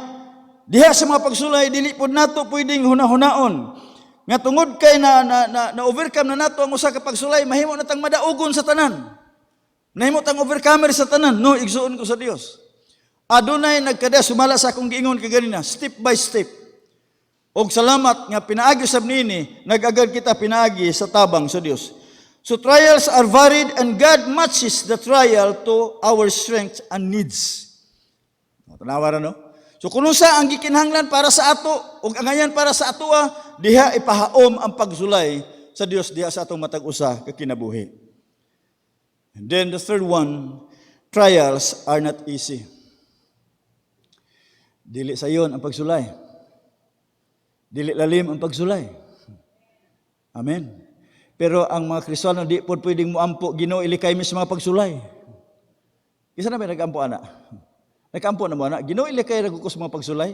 [SPEAKER 1] diha sa mga pagsulay dili pod nato pwedeng hunahunaon. Nga tungod kay na overcome na nato ang usa ka pagsulay, mahimo na tang madaugon sa tanan. Nahimo tang overcomer sa tanan. No, igsuon ko sa Dios. Adunay nagkada sumala sa akong giingon kaganina, step by step. Og salamat nga pinaagi sab nini, nagagad kita pinaagi sa tabang sa Dios. So trials are varied and God matches the trial to our strength and needs. Tanawa ra no? So kung sa ang gikinahanglan para sa ato ug angayan para sa atoa, diha ipahaom ang pagsulay sa Dios diha sa atong matag usa ka kinabuhi. And then the third one, trials are not easy. Dili sayon ang pagsulay. Dili lalim ang pagsulay. Amen. Pero ang mga Kristiyano di po pwedeng muampo Ginoo ilikay mi sa mga pagsulay. Kisa na may nag-ampo ana? Nag-ampo na mo ana? Ginoo ilikay ra ko sa mga pagsulay.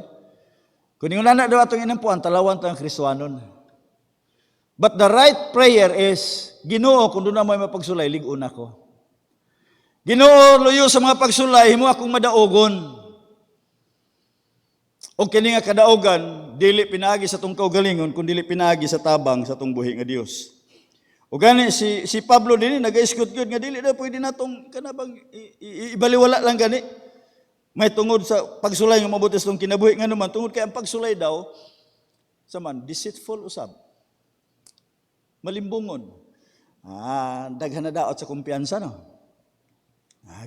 [SPEAKER 1] Kung ingon na daw atong inampuan talawan tang Kristiyanon. But the right prayer is, Ginoo kung doon na may mapagsulay, ligon ako. Ginoo luyo sa mga pagsulay, himo akong madaogon. O kini nga kadaogan, dili pinaagi sa tong kaugalingon, kundi dili pinaagi sa tabang sa tong buhi nga Dios. O gani si Pablo din nag-iskot gyud nga dili na pwede natong kanabang ibaliwala lang gani. May tungod sa pagsulay nga mabuti sa tong kinabuhi nga naman tungod kay ang pagsulay daw saman deceitful usab. Malimbungon. Daghan na daot sa kumpiyansa no.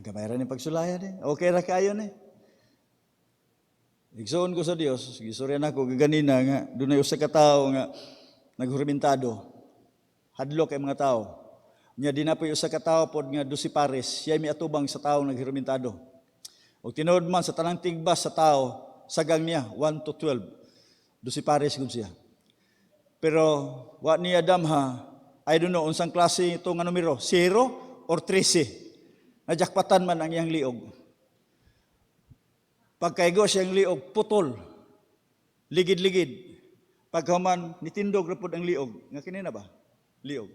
[SPEAKER 1] Gamay ra ni pagsulayan eh. Okay ra kayo ni. Igsoon ko sa Dios, gisuryan ako gaganina nga dunay usa ka tawo nga naghurmentado. Hadlok kay mga tao. Nya dinapoy usa ka tawo pod nga 12 pares, siya miatubang sa tawo naghurmentado. Og tinuod man sa tanang tigbas sa tao, sagang niya 1 to 12. 12 pares gud siya. Pero wa niya damha, I don't know unsang klase ito nga numero, 0 or 13. Najakpatan man ang iyang liog. Pagkaigo siyang liog, putol. Ligid-ligid. Pagkaman, nitindog na po ang liog. Nga kinina ba? Liog.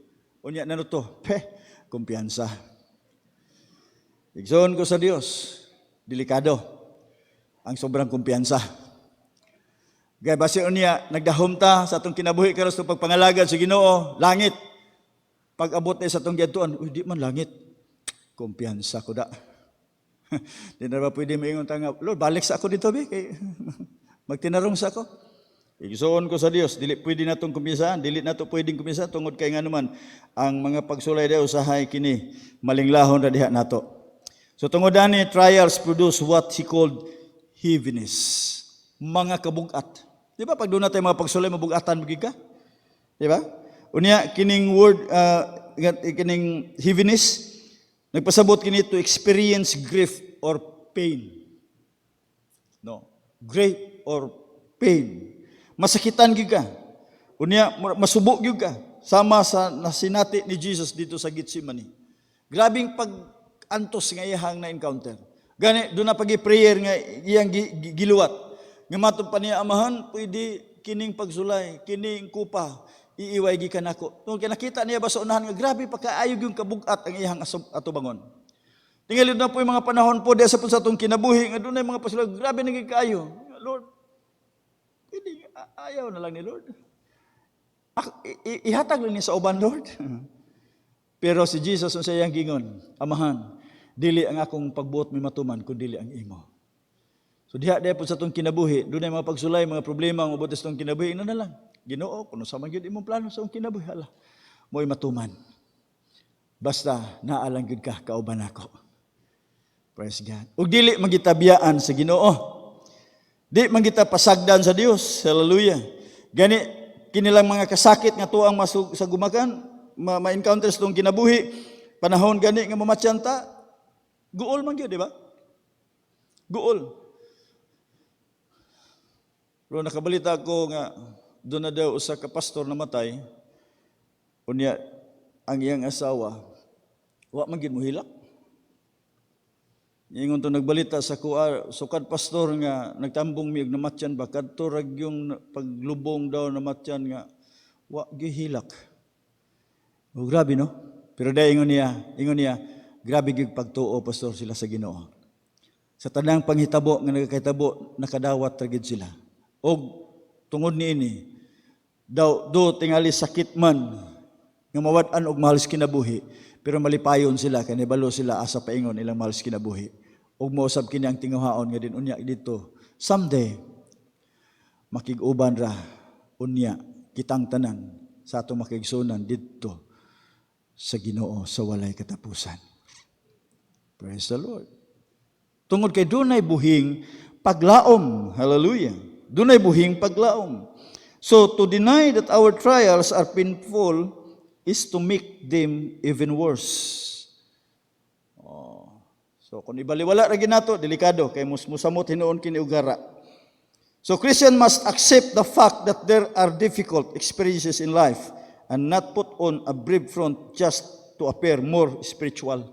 [SPEAKER 1] Unya na to, kumpiyansa. Igsoon ko sa Dios, delikado ang sobrang kumpiyansa. Gaya basi unya, nagdahom ta sa atong kinabuhi karon sa pagpangalagad sa Ginoo, langit. Pag abot na sa atong giadtuan, di man langit. Kumpiyansa ko da. Di na ba pwede maingon ta nga, Lord, balik sa ako dito, kay magtinarong sa ako. Igsoon ko sa Dios, dili pwede natong kumpiyansaan, dili nato pwedeng kumpiyansaan tungod kay nga naman ang mga pagsulay daw usahay kini malinglahon ra diha nato. So tungod ani trials produce what he called heaviness, mga kabugat. Di ba pag doon natin mga pagsulay mabugatan magig ka? Di ba? Unya kining word kining heaviness nagpasabot kini to experience grief or pain. No, grief or pain. Masakitan gyud ka. Unya masubok gyud ka sama sa nasinati ni Jesus dito sa Gethsemane. Grabing pag-antos nga iyang na encounter. Gani do na pagi-prayer nga iyang giluwat. Nga matod pa niya amahan pwede kining pagsulay, kining kupa iiway gi kanako. Tungod kay nakita niya ba sa unahan nga grabe pagkaayog yung kabugat ang iyang atubangon. Tingali na po yung mga panahon po diya sa atong kinabuhi nga dunay mga pasulay grabe naging kaayo. Lord, pwede ayaw na lang ni Lord. Ihatag lang niya sa uban, Lord. Pero si Jesus sa iyang gingon, amahan, dili ang akong pagbuot mi matuman kundi dili ang imo. So diha po sa atong kinabuhi, dunay mga pagsulay, mga problema nga ubutos tong kinabuhi na lang. Ginoo, kuno sa man gyud imong plano sa akong kinabuhi, hala. Mo'y matuman. Basta naalang gyud ka kauban nako. Praise God. Ug dili magitabiyaan sa Ginoo. Di man kita pasagdan sa Dios. Hallelujah. Gani kinilang mga kasakit nga tuang sa gumakan, ma-encounter sa tong kinabuhi, panahon gani nga mamatyan ta, guol man gyud, di ba? Guol. Pero nakabalita ko nga doon na daw usa ka pastor namatay, unya ang iyang asawa, wa man gid mohilak. Ingon to nagbalita sa sukad pastor nga nagtambong mi og namatyan ba kadto rag yung paglubong daw namatyan nga wa gihilak. O grabe no? Pero dai ingon niya, grabe gyud pagtuo pastor sila sa Ginoo. Sa tanang panghitabo nga nagakahitabo nakadawat ra gid sila. Og tungod niini daw do tingali sakit man nga mawad-an og mahal sa kinabuhi pero malipayon sila kay nibalo sila asa paingon ilang mahal sa kinabuhi og mousab kini ang tinguhaon nga din unya dito someday makig-uban ra unya kitang tanan sa atong makigsunan didto sa Ginoo sa walay katapusan. Praise the Lord. Tungod kay dunay buhing paglaom, hallelujah. Dunay buhing paglaom. So, to deny that our trials are painful is to make them even worse. So kung ibaliwala ra ginato, delikado kay musamot hinuon kini ugara. So Christian must accept the fact that there are difficult experiences in life and not put on a brave front just to appear more spiritual.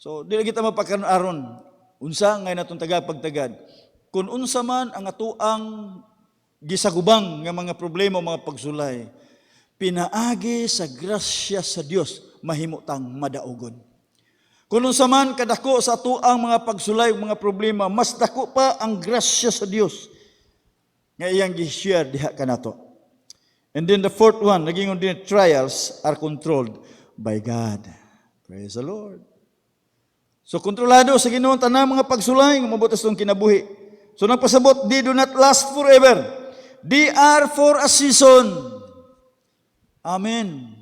[SPEAKER 1] So dili kita mapakaron unsa ngay natong tagapagtagad. Kung unsa man ang atuang gisagubang nga mga problema, mga pagsulay, pinaagi sa grasya sa Dios mahimo tang madaogon. Kung unsa man kadako sa atuang mga pagsulay, mga problema, mas dako pa ang grasya sa Dios nga iyang gi-share diha kanato. And then the fourth one, naging din trials are controlled by God. Praise the Lord. So kontrolado sa Ginoo tanang mga pagsulay nga mabutas tong kinabuhi. So nagpasabot, they do not last forever. They are for a season. Amen.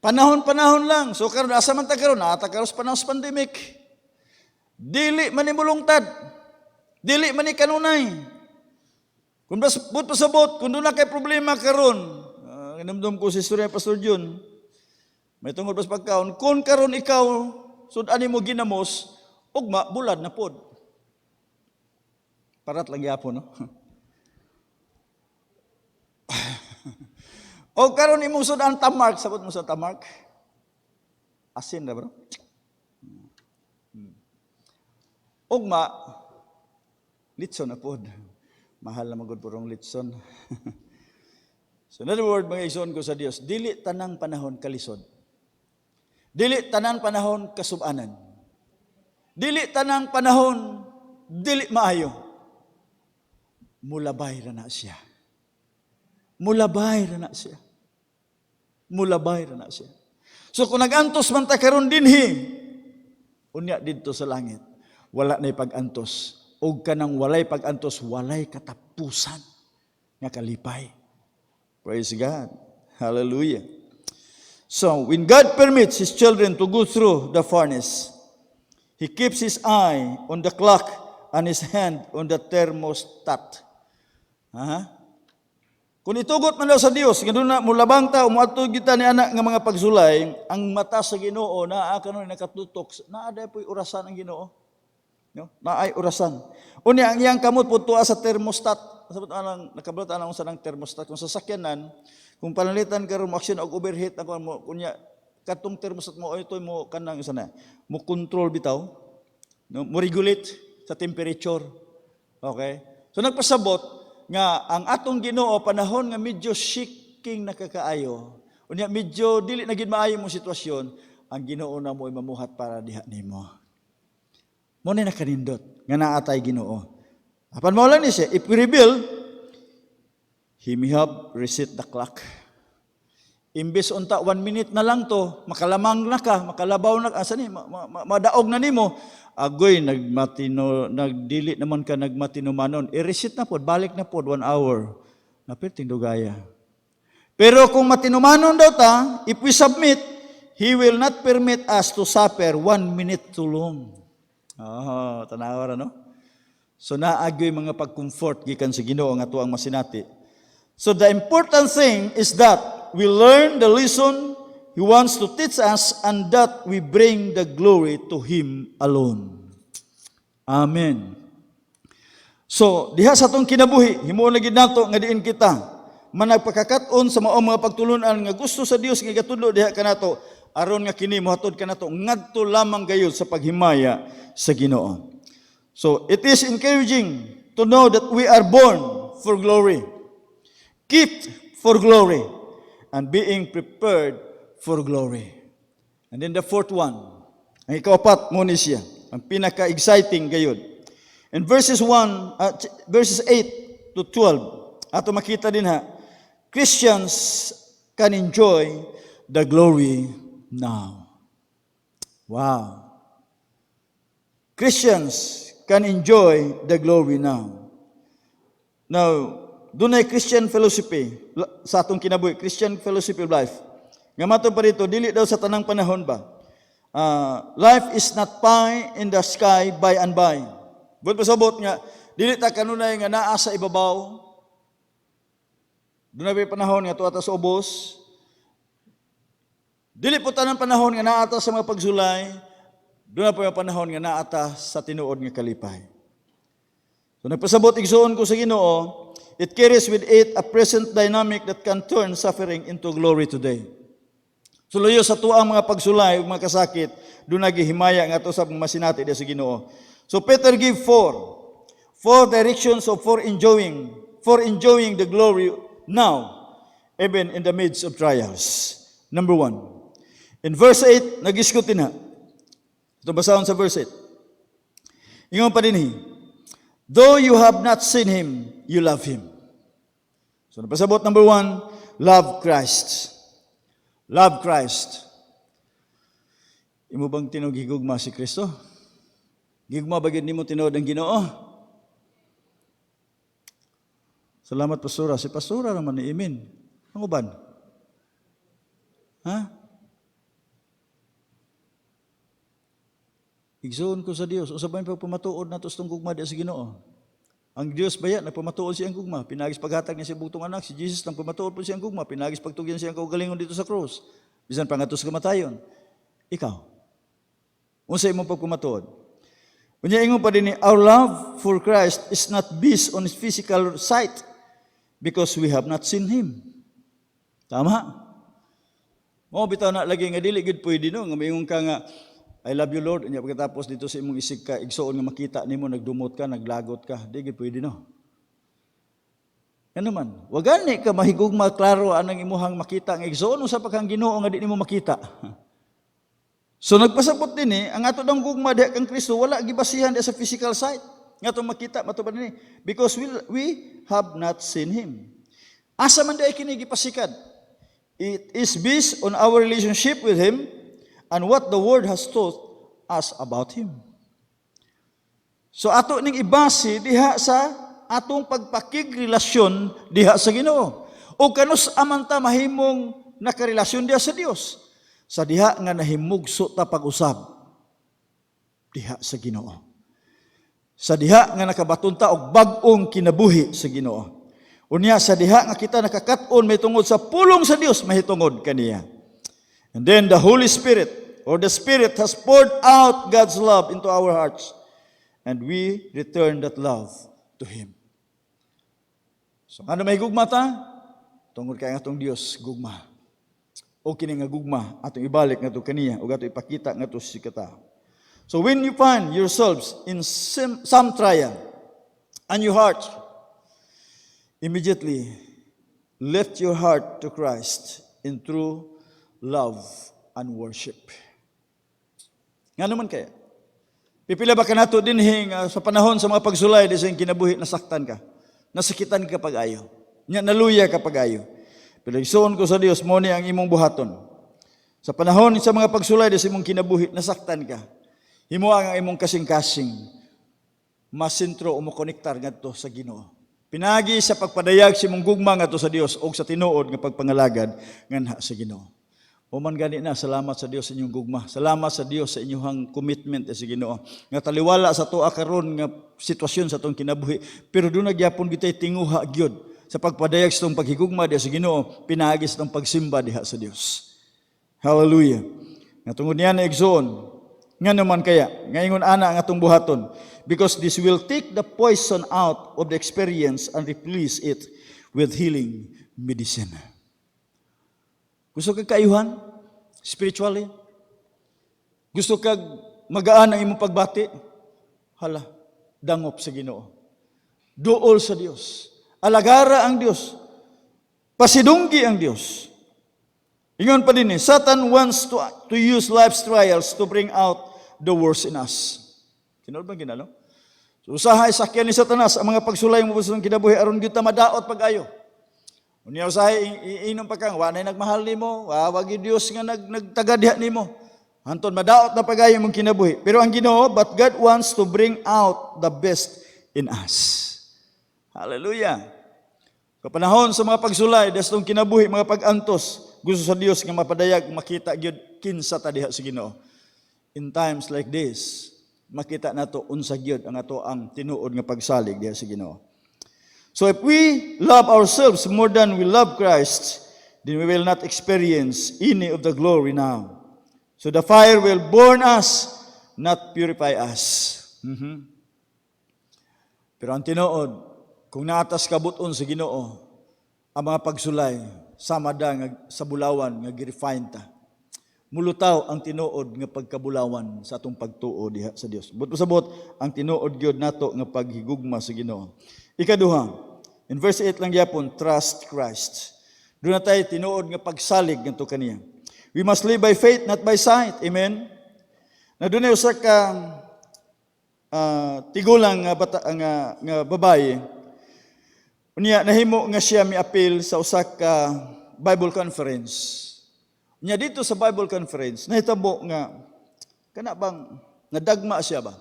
[SPEAKER 1] Panahon-panahon lang. So karon asa man ta karon? Ata karon sa panahon sa pandemic. Dili man ni mulungtad. Dili man ni kanunay. Kung pasabot, kung doon na kay problema karon, inamdom ko si istorya Pastor Jun, may tungkol pas pagkaon, kung karon ikaw sudan mo ginamos, ugma bulad na pod. Parat lang yapon, no? O karon imo sudan tamark, sabot mo sa tamark. Asin na bro. Ugma litson na pod. Mahal na magud purong litson. So in other words, mga igsoon ko sa Dios, dili tanang panahon kalisod. Dili tanang panahon kasubanan. Dili tanang panahon dili maayo. Mulabay ra na siya. Mulabay ra na siya. Mulabay ra na siya. So kung nagantos man ta karon dinhi, unya didto sa langit, wala nay pag-antos. Og kanang walay pag-antos, walay katapusan nga kalipay. Praise God. Hallelujah. So, when God permits His children to go through the furnace, He keeps His eye on the clock and His hand on the thermostat. Kung itugot man daw sa Dios, ganun na mulabang ta, umuadto kita ni anak nga mga pagsulay, ang mata sa Ginoo naa kanon nakatutok, naa day po'y orasan ang Ginoo. No? Naay orasan. Unya ang iyang kamot putua sa thermostat. Sabot anang nakabalot anang usa ng thermostat kung sasakyanan, kung panalitan karon mo action og overheat ako mo kunya katong thermostat mo ito mo kanang usa na mo control bitaw, no? Mo regulate sa temperature. Okay? So nagpasabot nga ang atong Ginoo panahon nga medyo shaking nakakaayo. Unya medyo dili na gid maayo mong sitwasyon, ang Ginoo na mo mamuhat para diha nimo. Mo na nakanindot nga naatay Ginoo. Apan mo lang ni siya, if we rebuild, He may have reset the clock. Imbes unta 1 minute na lang to, makalamang na ka, makalabaw na ka, asa ni, madaog na nimo, agoy, nagdili naman ka, nagmatinumanon, i-reset na po, balik na po, 1 hour. Napiting dugaya. Pero kung matinumanon daw ta, if we submit, He will not permit us to suffer 1 minute too long. Tanawa no? So naagyoy mga pag-comfort gikan sa Ginoo nga tuang masinati. So the important thing is that we learn the lesson He wants to teach us and that we bring the glory to Him alone. Amen. So diha sa atong kinabuhi, himuon na gid nato nga diin kita managpakakat-on sa mao mga pagtulunan nga gusto sa Dios nga gatudlo diha kanato aron nga kini mohatod kanato ngadto lamang gayud sa paghimaya sa Ginoo. So, it is encouraging to know that we are born for glory, gift for glory, and being prepared for glory. And then the fourth one, ang ikaapat mo ni siya, ang pinaka-exciting gayud. In verses 8 to 12, ato makita din ha, Christians can enjoy the glory now. Wow. Christians can enjoy the glory now. Now, doon ay Christian fellowship sa atong kinabuhi, Christian fellowship of life. Nga mato pa dito, dili daw sa tanang panahon ba? Life is not pie in the sky by and by. Buot pasabot nga, dili ta kanunay nga naa sa ibabaw. Doon ay panahon nga tuwa sa ubos. Dili po tanang panahon nga naa ta sa mga pagsulay. Doon na po yung panahon nga naata sa tinuod nga kalipay. So nagpasabot igsoon ko sa Ginoo, it carries with it a present dynamic that can turn suffering into glory today. So luyo sa tuang mga pagsulay ug mga kasakit, doon nagihimaya nga to sa mga masinati sa Ginoo. So Peter give four directions of for enjoying the glory now, even in the midst of trials. Number 1. In verse 8, nagiskuti na. Ito basahon sa verse 8. Ingon pa din though you have not seen Him, you love Him. So napasabot number 1, love Christ. Love Christ. Imo bang tinuod higugma si Kristo? Gigma bagid nimo tinuod ang Ginoo? Salamat pastora. Si pastora naman ni Imin. Ang uban? Ha? Igsoon ko sa Dios. Usa ba yung pagpamatuod na to sa gugma di sa Ginoo? Ang Dios ba yan? Nagpamatuod siyang gugma. Pinagis paghatag niya sa butong anak. Si Jesus nagpamatuod po siyang gugma. Pinagis pagtugyan siyang kaugalingon dito sa krus. Bisan pangatos kamatayon. Ikaw. Unsa imong pagpamatuod? Unya ingon pa din our love for Christ is not based on His physical sight because we have not seen Him. Tama? Mo bitaw na lagi nga dili gid pwede no nga mingon ka nga I love you Lord unya pagkatapos dito sa imong isig ka igsoon nga makita nimo nagdumot ka naglagot ka di gid pwede no. Ano man, wa gani ka mahigugma klaro anang imuhang makita nga igsoon sa paghang Ginoo nga di nimo makita. So nagpasabot din ang ato dang gugma diha kang Kristo wala gibasihan sa physical sight. Nga to makita matubad ni because we have not seen Him. Asa man day kini gipasikat? It is based on our relationship with Him and what the Word has taught us about Him. So ato ning ibase diha sa atong pagpakigrelasyon diha sa Ginoo. O kanus amanta mahimong nakarelasyon diha sa Dios. Sa diha nga nahimugso ta pag-usab diha sa Ginoo. Sa diha nga nakabaton ta og bag-ong kinabuhi sa Ginoo. Unya sa diha nga kita nakakat-on may tungod sa pulong sa Dios mahitungod kaniya. And then the Holy Spirit or the Spirit has poured out God's love into our hearts and we return that love to Him. So ano may gugma ta? Tungod kay atong Dios gugma. O kini nga gugma atong ibalik nga to kaniya o ato ipakita nga to si kata. So when you find yourselves in some trial and your heart immediately lift your heart to Christ in true love and worship. Nga naman kaya? Pipila ba ka nato dinhi sa panahon sa mga pagsulay di sa kinabuhi nasaktan ka, nasakitan ka pag-ayo, nya naluya ka pag-ayo. Pero igsoon ko sa Dios mo ni ang imong buhaton. Sa panahon sa mga pagsulay di sa imong kinabuhi nasaktan ka. Himo ang imong kasing-kasing masentro o makonektar ngadto sa Ginoo. Pinagi sa pagpadayag sa imong gugma ngadto sa Dios o sa tinuod nga pagpangalagad nganha sa Ginoo. O man gani na salamat sa Dios sa inyong gugma. Salamat sa Dios sa inyong commitment sa Ginoo. Nga taliwala sa tuwa karon nga sitwasyon sa tong kinabuhi pero do nagyapon kitay tinguha gyud sa pagpadayag sa itong paghigugma diha sa Ginoo, pinagis ng pagsimba diha sa Dios. Hallelujah. Nga tungod niya na igsoon, nga naman kaya, ngayon ana ang atong buhaton, because this will take the poison out of the experience and replace it with healing medicine. Gusto kag kaayuhan? Spiritually? Gusto kag magaan ang imong pagbati? Hala, dangop sa Ginoo. Duol sa Dios. Alagara ang Diyos. Pasidunggi ang Diyos. Ingon pa din Satan wants to use life's trials to bring out the worst in us. Tinood ba ginalo? So usahay sakyan ni Satanas ang mga pagsulay mo sa kinabuhi aron gyud ta madaot pag-ayo. Unya usahay inom pa kang wa nay nagmahal nimo, wa gyud Dios nga nagtagad diha nimo. Anton madaot na pag-ayo mong kinabuhi. Pero ang Ginoo, but God wants to bring out the best in us. Hallelujah. Kapanahon sa mga pagsulay, desitong kinabuhi, mga pag-antos, gusto sa Dios nga mapadayag, makita gyud kinsa ta diha sa Ginoo. In times like this, makita nato unsa gyud ang ato ang tinuod nga pagsalig diha sa Ginoo. So if we love ourselves more than we love Christ, then we will not experience any of the glory now. So the fire will burn us not purify us. Pero ang tinuod, kung naatas kabuton sa Ginoo, ang mga pagsulay, sama da nga sa bulawan nga girefine ta. Mulutaw ang tinuod nga pagkabulawan sa atong pagtuo diha sa Dios. But pasabot ang tinuod gyud nato nga paghigugma sa Ginoo. Ikaduha, in verse 8 lang gyapon, trust Christ. Doon na tayo tinuod nga pagsalig ngadto kaniya. We must live by faith, not by sight. Amen. Na doon ay usa ka tigulang nga babae. Unya nahimo nga siya miapil sa usa ka Bible conference. Unya dito sa Bible conference nahitabo nga kana bang nadagma siya ba?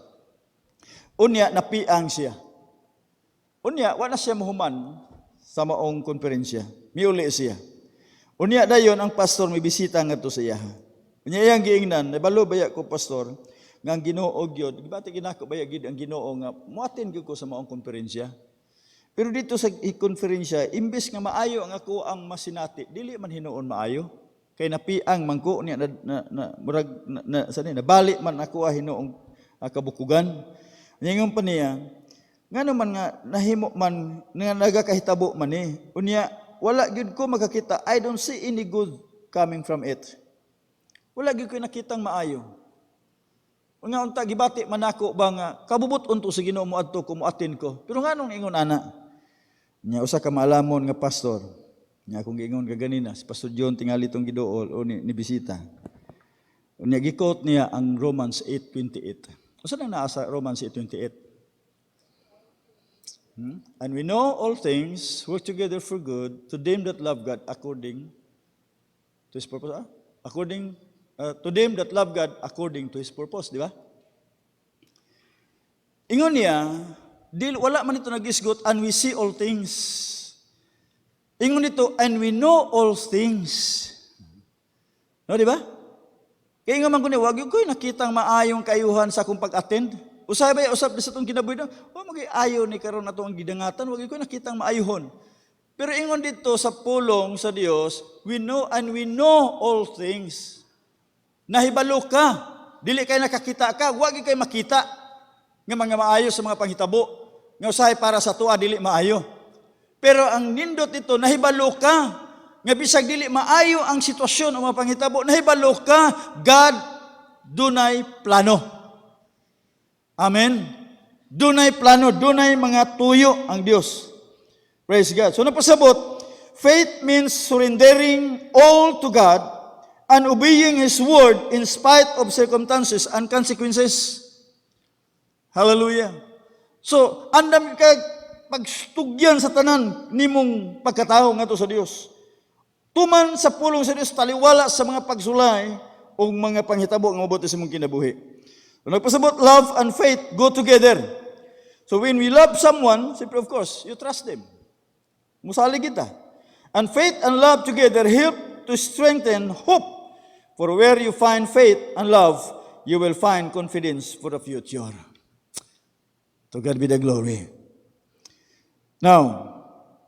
[SPEAKER 1] Unya napiang siya. Unya wa na siya mohuman sa maong konferensya. Miuli siya. Unya dayon ang pastor mibisita ngadto sa iya. Unya iyang giingnan, nabalo baya ko pastor nga ang Ginoo gyud, gibati ginako baya gid ang Ginoo nga moaten gyud ko sa maong konferensya. Pero dito sa konferensya, imbes nga maayo ang ako ang masinati, dili man hinuon maayo. Kay napiang mangko niya nabali man ako hinuong kabukugan. Ningon pa niya, ngano man nga nahimo man nga nagakahitabo man ni. Unya wala gyud ko makakita. I don't see any good coming from it. Wala gyud ko nakitang maayo. Nga unta gibati man ako ba nga kabubot-on to sa Ginoo mo adto ko moatin ko. Pero nganong ingon ana? Nya usa ka maalamon nga pastor. Nya akong giingon kaganina si Pastor John tingali tong giduol o ni bisita. Unya gi-quote niya ang Romans 8:28. Usa nang naa sa Romans 8:28? And we know all things work together for good to them that love God according to His purpose. To them that love God according to His purpose, di ba? Ingon niya, wala man ito nagisgot, and we see all things. Ingon nito, and we know all things. No, di ba? Kaya nga man ko niya, wag yung ko'y nakitang maayong kayuhan sa akong pag-attend. Usay ba usap sa itong kinabuhi na, mag-iayo ni karon na itong gidangatan, wag yung ko'y nakitang maayuhon. Pero ingon dito sa pulong sa Dios, we know and we know all things. Nahibalo ka, dili kay nakakita ka, wag kay makita nga mga maayo sa mga panghitabo. Nga usahay para sa tuwa dili maayo. Pero ang nindot ito, nahibalo ka nga bisag dili maayo ang sitwasyon o mga panghitabo, nahibalo ka, God dunay plano. Amen. Dunay plano, dunay mga tuyo ang Dios. Praise God. So napasabot, faith means surrendering all to God and obeying His word in spite of circumstances and consequences. Hallelujah. So, andam ka pagstugyan sa tanan nimong pagkatao ngadto sa Dios. Tuman sa pulong sa Dios taliwala sa mga pagsulay o mga panghitabo nga mabuti sa imong kinabuhi. So, nagpasabot, love and faith go together. So when we love someone, simply of course, you trust them. Musalig kita. And faith and love together help to strengthen hope. For where you find faith and love, you will find confidence for the future. To God be the glory. Now,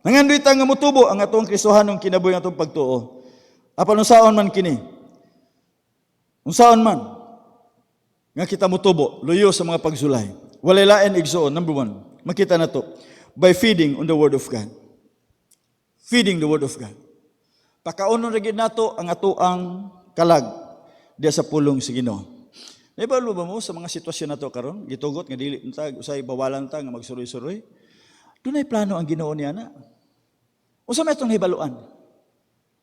[SPEAKER 1] nangandoy ta nga motubo ang atong Kristohanong kinabuhi atong pagtuo. Apan unsaon man kini? Unsaon man nga kita motubo luyo sa mga pagsulay. Walay lain igsoon. Number one, makita na to by feeding on the Word of God. Feeding the Word of God. Pakaunon ra gid nato ang atoang kalag diya sa pulong sa Ginoo. Naibalo ba mo sa mga sitwasyon nato karon? Gitugot nga dili ta usay bawalan ta nga magsuroy-suroy. Dunay plano ang Ginoo niya na. Unsa may itong hibaluan?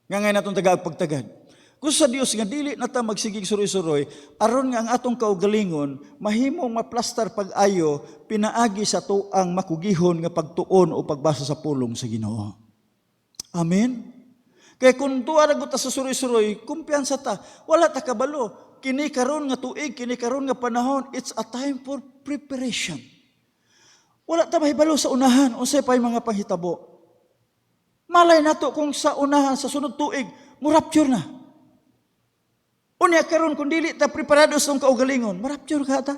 [SPEAKER 1] Nga ngay natong tagapagtagad. Kung sa Dios nga dili na ta magsigig suroy-suroy, aron nga ang atong kaugalingon mahimong maplastar pag-ayo pinaagi sa tuang makugihon nga pagtuon o pagbasa sa pulong sa Ginoo. Amen. Kaya kung tuwa ra ta sa suroy-suroy, kumpiyansa ta, wala ta kabalo. Kini karon nga tuig, kini karon nga panahon, it's a time for preparation. Wala ta mahibalo sa unahan, unsay pay mga panghitabo. Malay nato kung sa unahan sa sunod tuig, murapture na. Unya karon kung dili ta preparado sa kaugalingon, marapture ka ta.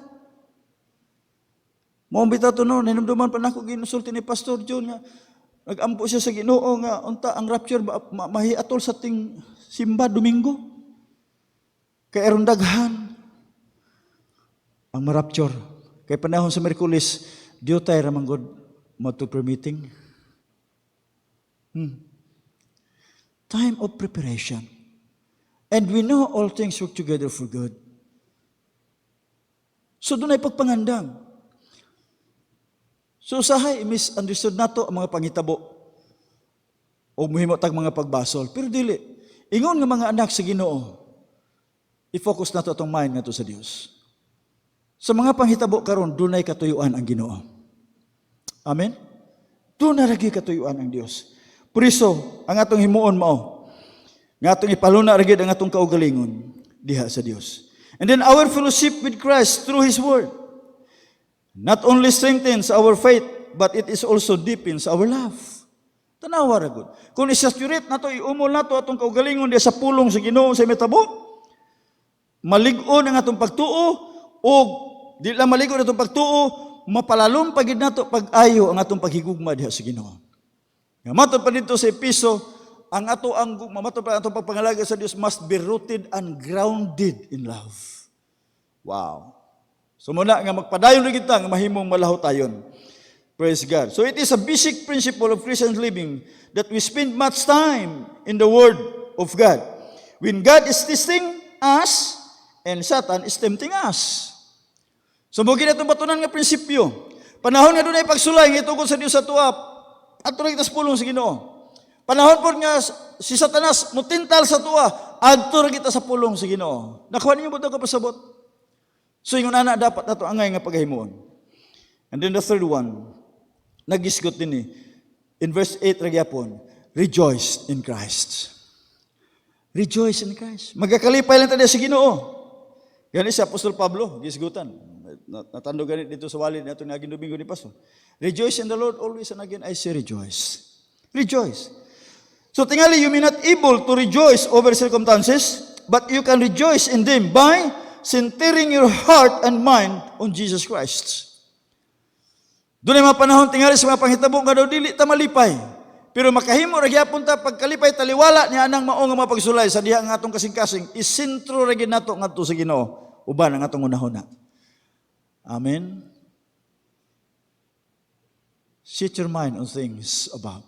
[SPEAKER 1] Mo bitaw to no, hinumduman pa nako ginusulti ni Pastor John nga nagampo siya sa Ginoo nga unta ang rapture mahiatol sa ting simba Domingo. Kay aron daghan. ang marapture. Kay panahon sa Miyerkules, diyo tayo ramanggod mo to meeting. Time of preparation. And we know all things work together for good. So doon ay pagpangandang. So usahay, misunderstood nato ang mga pangitabo o muhimo tag mga pagbasol. Pero dili, ingon nga mga anak sa Ginoo, i-focus nato atong mind nato sa Dios. Sa mga panghitabo karon, dunay katuyuan ang Ginoo. Amen? Doon na lagi katuyuan ang Dios. Por iso, ang atong himuon mao, nga atong ipaluna ragid ang atong kaugalingon diha sa Dios. And then our fellowship with Christ through His Word not only strengthens our faith, but it is also deepens our love. Tanawa ra gud. Kung isaturate nato, iumol nato atong kaugalingon diha sa pulong sa Ginoo sa mitabo, malig-on ang atong pagtuo, o di lang malig-on atong pagtuo, mapalalom pagid nato pag-ayo ang atong paghigugma diha sa Ginoo. Nga matod pa dito sa Episo, ang matod pa atong pagpangalaga sa Dios must be rooted and grounded in love. Wow. So muna nga magpadayon rin kita nga mahimong malahotayon. Praise God. So it is a basic principle of Christian living that we spend much time in the Word of God. When God is testing us and Satan is tempting us. So mugin itong batunan nga prinsipyo. Panahon nga doon ay pagsulay nga itugod sa Dios sa tuwa, adto ra kita sa pulong sa Ginoo. Panahon po nga si Satanas mutintal sa tuwa, adto ra kita sa pulong sa Ginoo. Nakuha niyo ba ito kapasabot? So yung ana dapat nato angay nga paghimuon. And then the third one, nagisgot din in verse 8 ra gyapon, rejoice in Christ. Rejoice in Christ. Magakalipay lang tayo sa Ginoo. Gani si Apostol Pablo, gisgutan. Natando ganit dito sa walid nato nga gindomingo ni Pastor. Rejoice in the Lord always, and again I say rejoice. Rejoice. So tingali, you may not able to rejoice over circumstances, but you can rejoice in them by centering your heart and mind on Jesus Christ. Doon ay mga panahon tingali sa mga panghitabo nga daw dili ta malipay. Pero makahimo ra gyapon ta pagkalipay taliwala ni anang mao nga mga pagsulay sa diha nga atong kasing-kasing isentro ra gyud nato ngadto sa Ginoo uban ang atong unahuna. Amen. Set your mind on things above,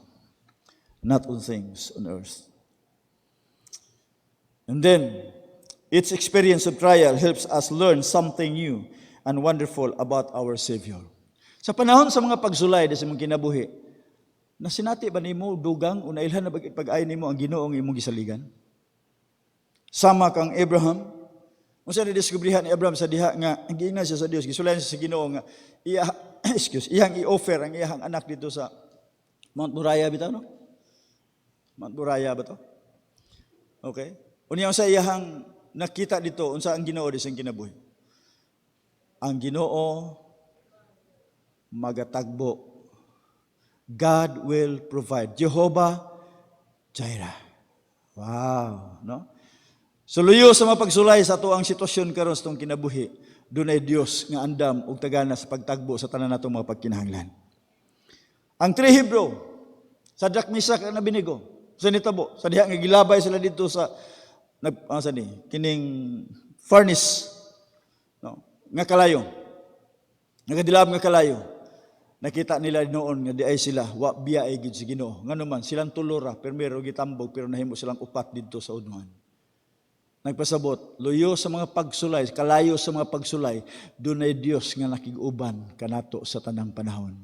[SPEAKER 1] not on things on earth. And then, each experience of trial helps us learn something new and wonderful about our Savior. Sa panahon sa mga pagsulay sa mga kinabuhi, nasinati ba nimo dugang o nailhan na pag-ay nimo ang Ginoo ang imong gisaligan? Sama kang Abraham. Unsa ni diskubrihan ni Abraham sa diha nga giingnan siya sa Dios, gisulayan siya sa Ginoo nga iyang i-offer ang iyang anak dito sa Mount Moriah bitaw no? Mount Moriah ba to? Okay. Unya sa iyang nakita dito unsa ang Ginoo sa kinabuhi. Ang Ginoo magatagbo. God will provide. Jehovah Jireh. Wow, no? So luyo sa mga pagsulay sa ato ang sitwasyon karon sa itong kinabuhi, dunay Dios nga andam ug tagana sa pagtagbo sa tanan natong mga pagkinahanglan. Ang three Hebrew, Sadrak, Misak, ug Abednego, sa nitabo, sa diha nga gilabay sila dito sa kining furnace, no, nga kalayo. Nagadilab nga kalayo. Nakita nila noon nga di ay sila wa biya ay gid sa Ginoo. Nganuman silang tulora, pero gitambog pero nahimo silang upat didto sa unuhan. Nagpasabot, luyo sa mga pagsulay, kalayo sa mga pagsulay, dunay Dios nga nakig-uban kanato sa tanang panahon.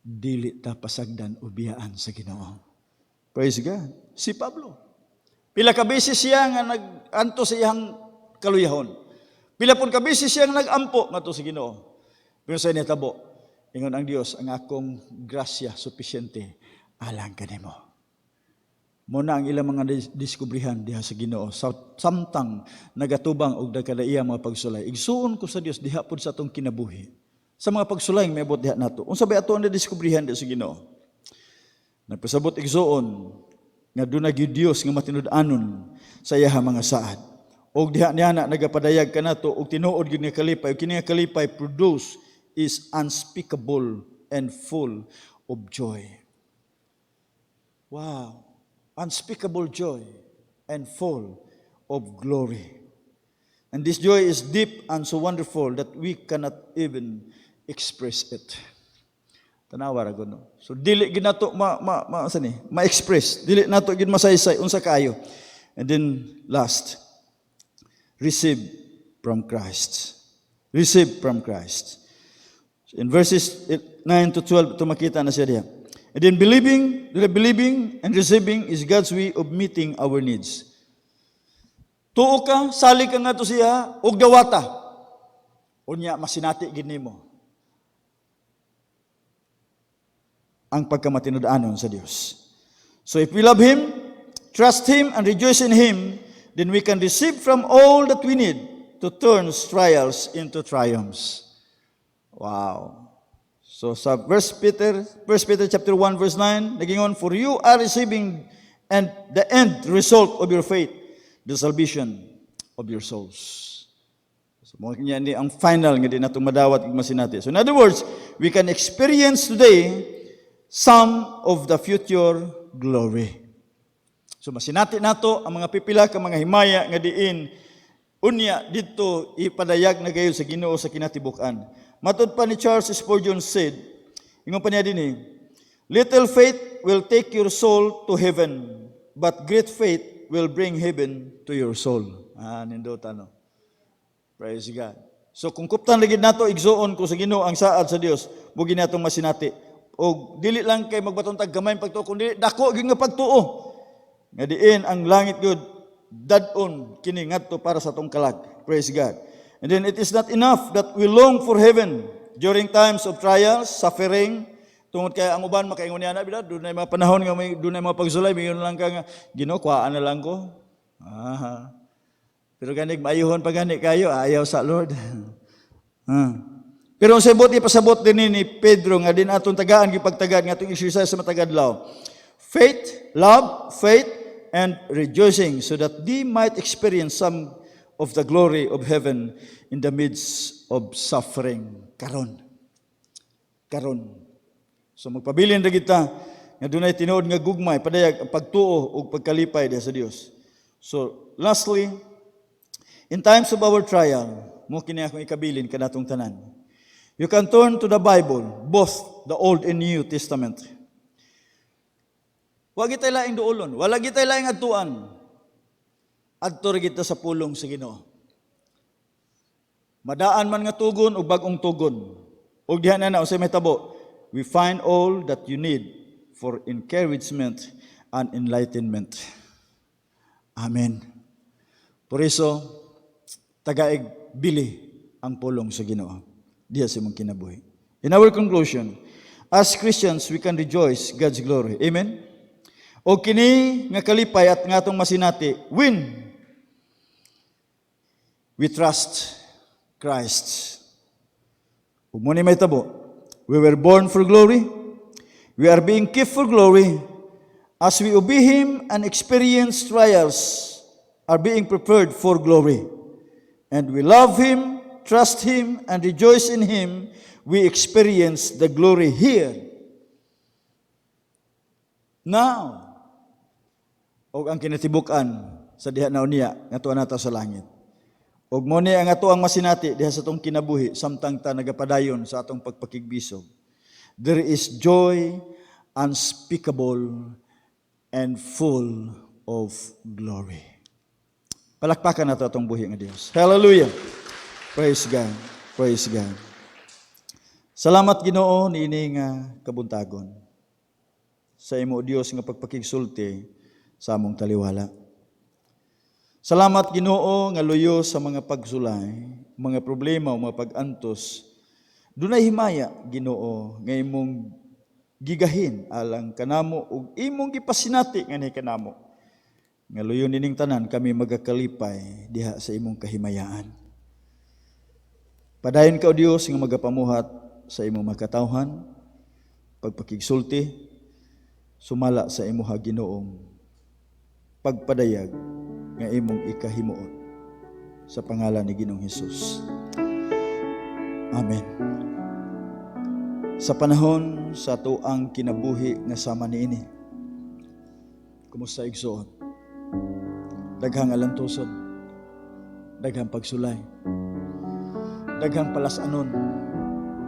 [SPEAKER 1] Dili ta pasagdan o biyaan sa Ginoo. Praise God. Si Pablo. Pila ka beses siya nga nag-anto sa iyang kaluyahon. Pila pun ka beses siya nga nag-ampo ngadto sa Ginoo. Pero sa initabo, ingon ang Dios, ang akong grasya sufisyente alang kanimo. Muna ang ilang mga diskubrihan diha sa Ginoo samtang nagatubang og dagkadaiya mga pagsulay. Igsuon ko sa Dios diha pud sa atong kinabuhi. Sa mga pagsulay nga meabot diha nato. Unsa bay ato ang diskubrihan diha sa Ginoo? Nagpasabot igsuon nga dunay gyud Dios nga matinud-anon sa iyaha mga saad. Og diha niya nagapadayag kanato og tinuod gyud nga kalipay. Og kini nga kalipay produce is unspeakable and full of joy. Wow. Unspeakable joy and full of glory. And this joy is deep and so wonderful that we cannot even express it. Tanawa ra gud no. So dili gid nato ma-express, dili nato gid masaysay unsa kaayo. And then last, receive from Christ. Receive from Christ. In verses 9 to 12 ito makita na siya diha. And then believing and receiving is God's way of meeting our needs. Tuo ka, sali ka nga to siya, og dawata. Unya, masinati gid nimo ang pagkamatinud-anon sa Dios. So if we love Him, trust Him, and rejoice in Him, then we can receive from all that we need to turn trials into triumphs. Wow. So sa 1 Peter chapter 1 verse 9, nagingon, for you are receiving and the end result of your faith, the salvation of your souls. So mo kanya ni ang final nga di nato madawat ug masinati. So in other words, we can experience today some of the future glory. So masinati nato ang mga pipila ka mga himaya nga diin unya didto ipadayag na gayon sa Ginoo sa kinatibuk-an. Matud pa ni Charles Spurgeon said, ingon pa niya dinhi, little faith will take your soul to heaven, but great faith will bring heaven to your soul. Nindota no. Praise God. So kung kuptan lagi nato igsuon ko sa Ginoo ang saad sa Dios, mugi natong masinati. Og dili lang kay magbaton tag gamay pagtuo, kundi dako gyud nga pagtuo. Nga diin ang langit gyud dadon kini ngadto para sa tong kalag. Praise God. And then it is not enough that we long for heaven during times of trials, suffering. Tungod kay ang uban makaingon niya na bida, dunay mga panahon nga may dunay mga pagsulay, mayon lang ka nga Ginoo kuhaan na lang ko. Pero ganig maayuhon pa gani kayo, ayaw sa Lord. Pero sa buti pasabot din ni Pedro nga din atong tagaan gipagtagad nga atong exercise sa matagadlaw. Faith, love, faith and rejoicing so that they might experience some of the glory of heaven in the midst of suffering. Karon. So magpabilin ra kita nga dunay tinuod nga gugmay padayag ang pagtuo ug pagkalipay diha sa Dios. So lastly, in times of our trial, mo kini akong ikabilin kanatong tanan. You can turn to the Bible, both the Old and New Testament. Wa gitay laing duolon, wala gitay laing adtuan. Adto ra kita sa pulong sa Ginoo. Madaan man nga tugon ug bag-ong tugon. Ug diha na usay mahitabo, we find all that you need for encouragement and enlightenment. Amen. Por eso tagaig bili ang pulong sa Ginoo diha sa imong kinabuhi. In our conclusion, as Christians we can rejoice God's glory. Amen. O kini nga kalipay at nga atong masinati, when we trust Christ. Ug mo ni may tabo, we were born for glory, we are being kept for glory, as we obey Him and experience trials, are being prepared for glory. And we love Him, trust Him, and rejoice in Him, we experience the glory here. Now, og ang kinatibuk-an sa diha na unya nga tuwa nato sa langit. Og mo ni ang ato ang masinati diha sa atong kinabuhi samtang ta nagapadayon sa atong pagpakigbisog. There is joy unspeakable and full of glory. Palakpakan nato atong buhi nga Dios. Hallelujah. Praise God. Praise God. Salamat Ginoo niini nga kabuntagon. Sa imo Dios nga pagpakigsulti sa among taliwala. Salamat Ginoo nga luyo sa mga pagsulay, mga problema o mga pag-antos. Dunay himaya Ginoo nga imong gigahin alang kanamo ug imong gipasinati nga ni kanamo. Nga luyo nining tanan kami magakalipay diha sa imong kahimayaan. Padayon ka o Dios nga magapamuhat sa imong makatawhan, pagpakigsulti, sumala sa imuha Ginoong pagpadayag nga imong ikahimuon sa pangalan ni Ginoong Hesus. Amen. Sa panahon sa tuang kinabuhi nga sama niini, kumusta igsuon? Daghang alantusod, daghang pagsulay, daghang palasanon,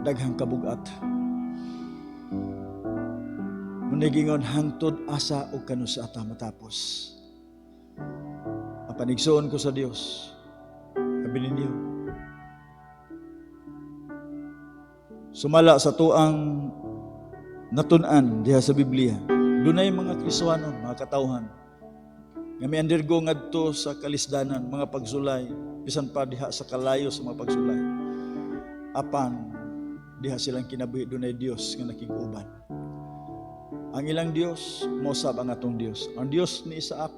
[SPEAKER 1] daghang kabugat. Munigingon hangtod asa o kanus ata matapos. Apanigsoon ko sa Dios, sabi ninyo, sumala sa tuang natun-an diha sa Biblia, dunay mga Kristiyanon, mga katawhan, nga may undergo ngadto sa kalisdanan, mga pagsulay, bisan pa diha sa kalayo sa mga pagsulay. Apan diha silang kinabuhi, dunay Dios nga nakig-uban. Ang ilang Dios, mosab ang atong Dios. Ang Dios ni Isaac,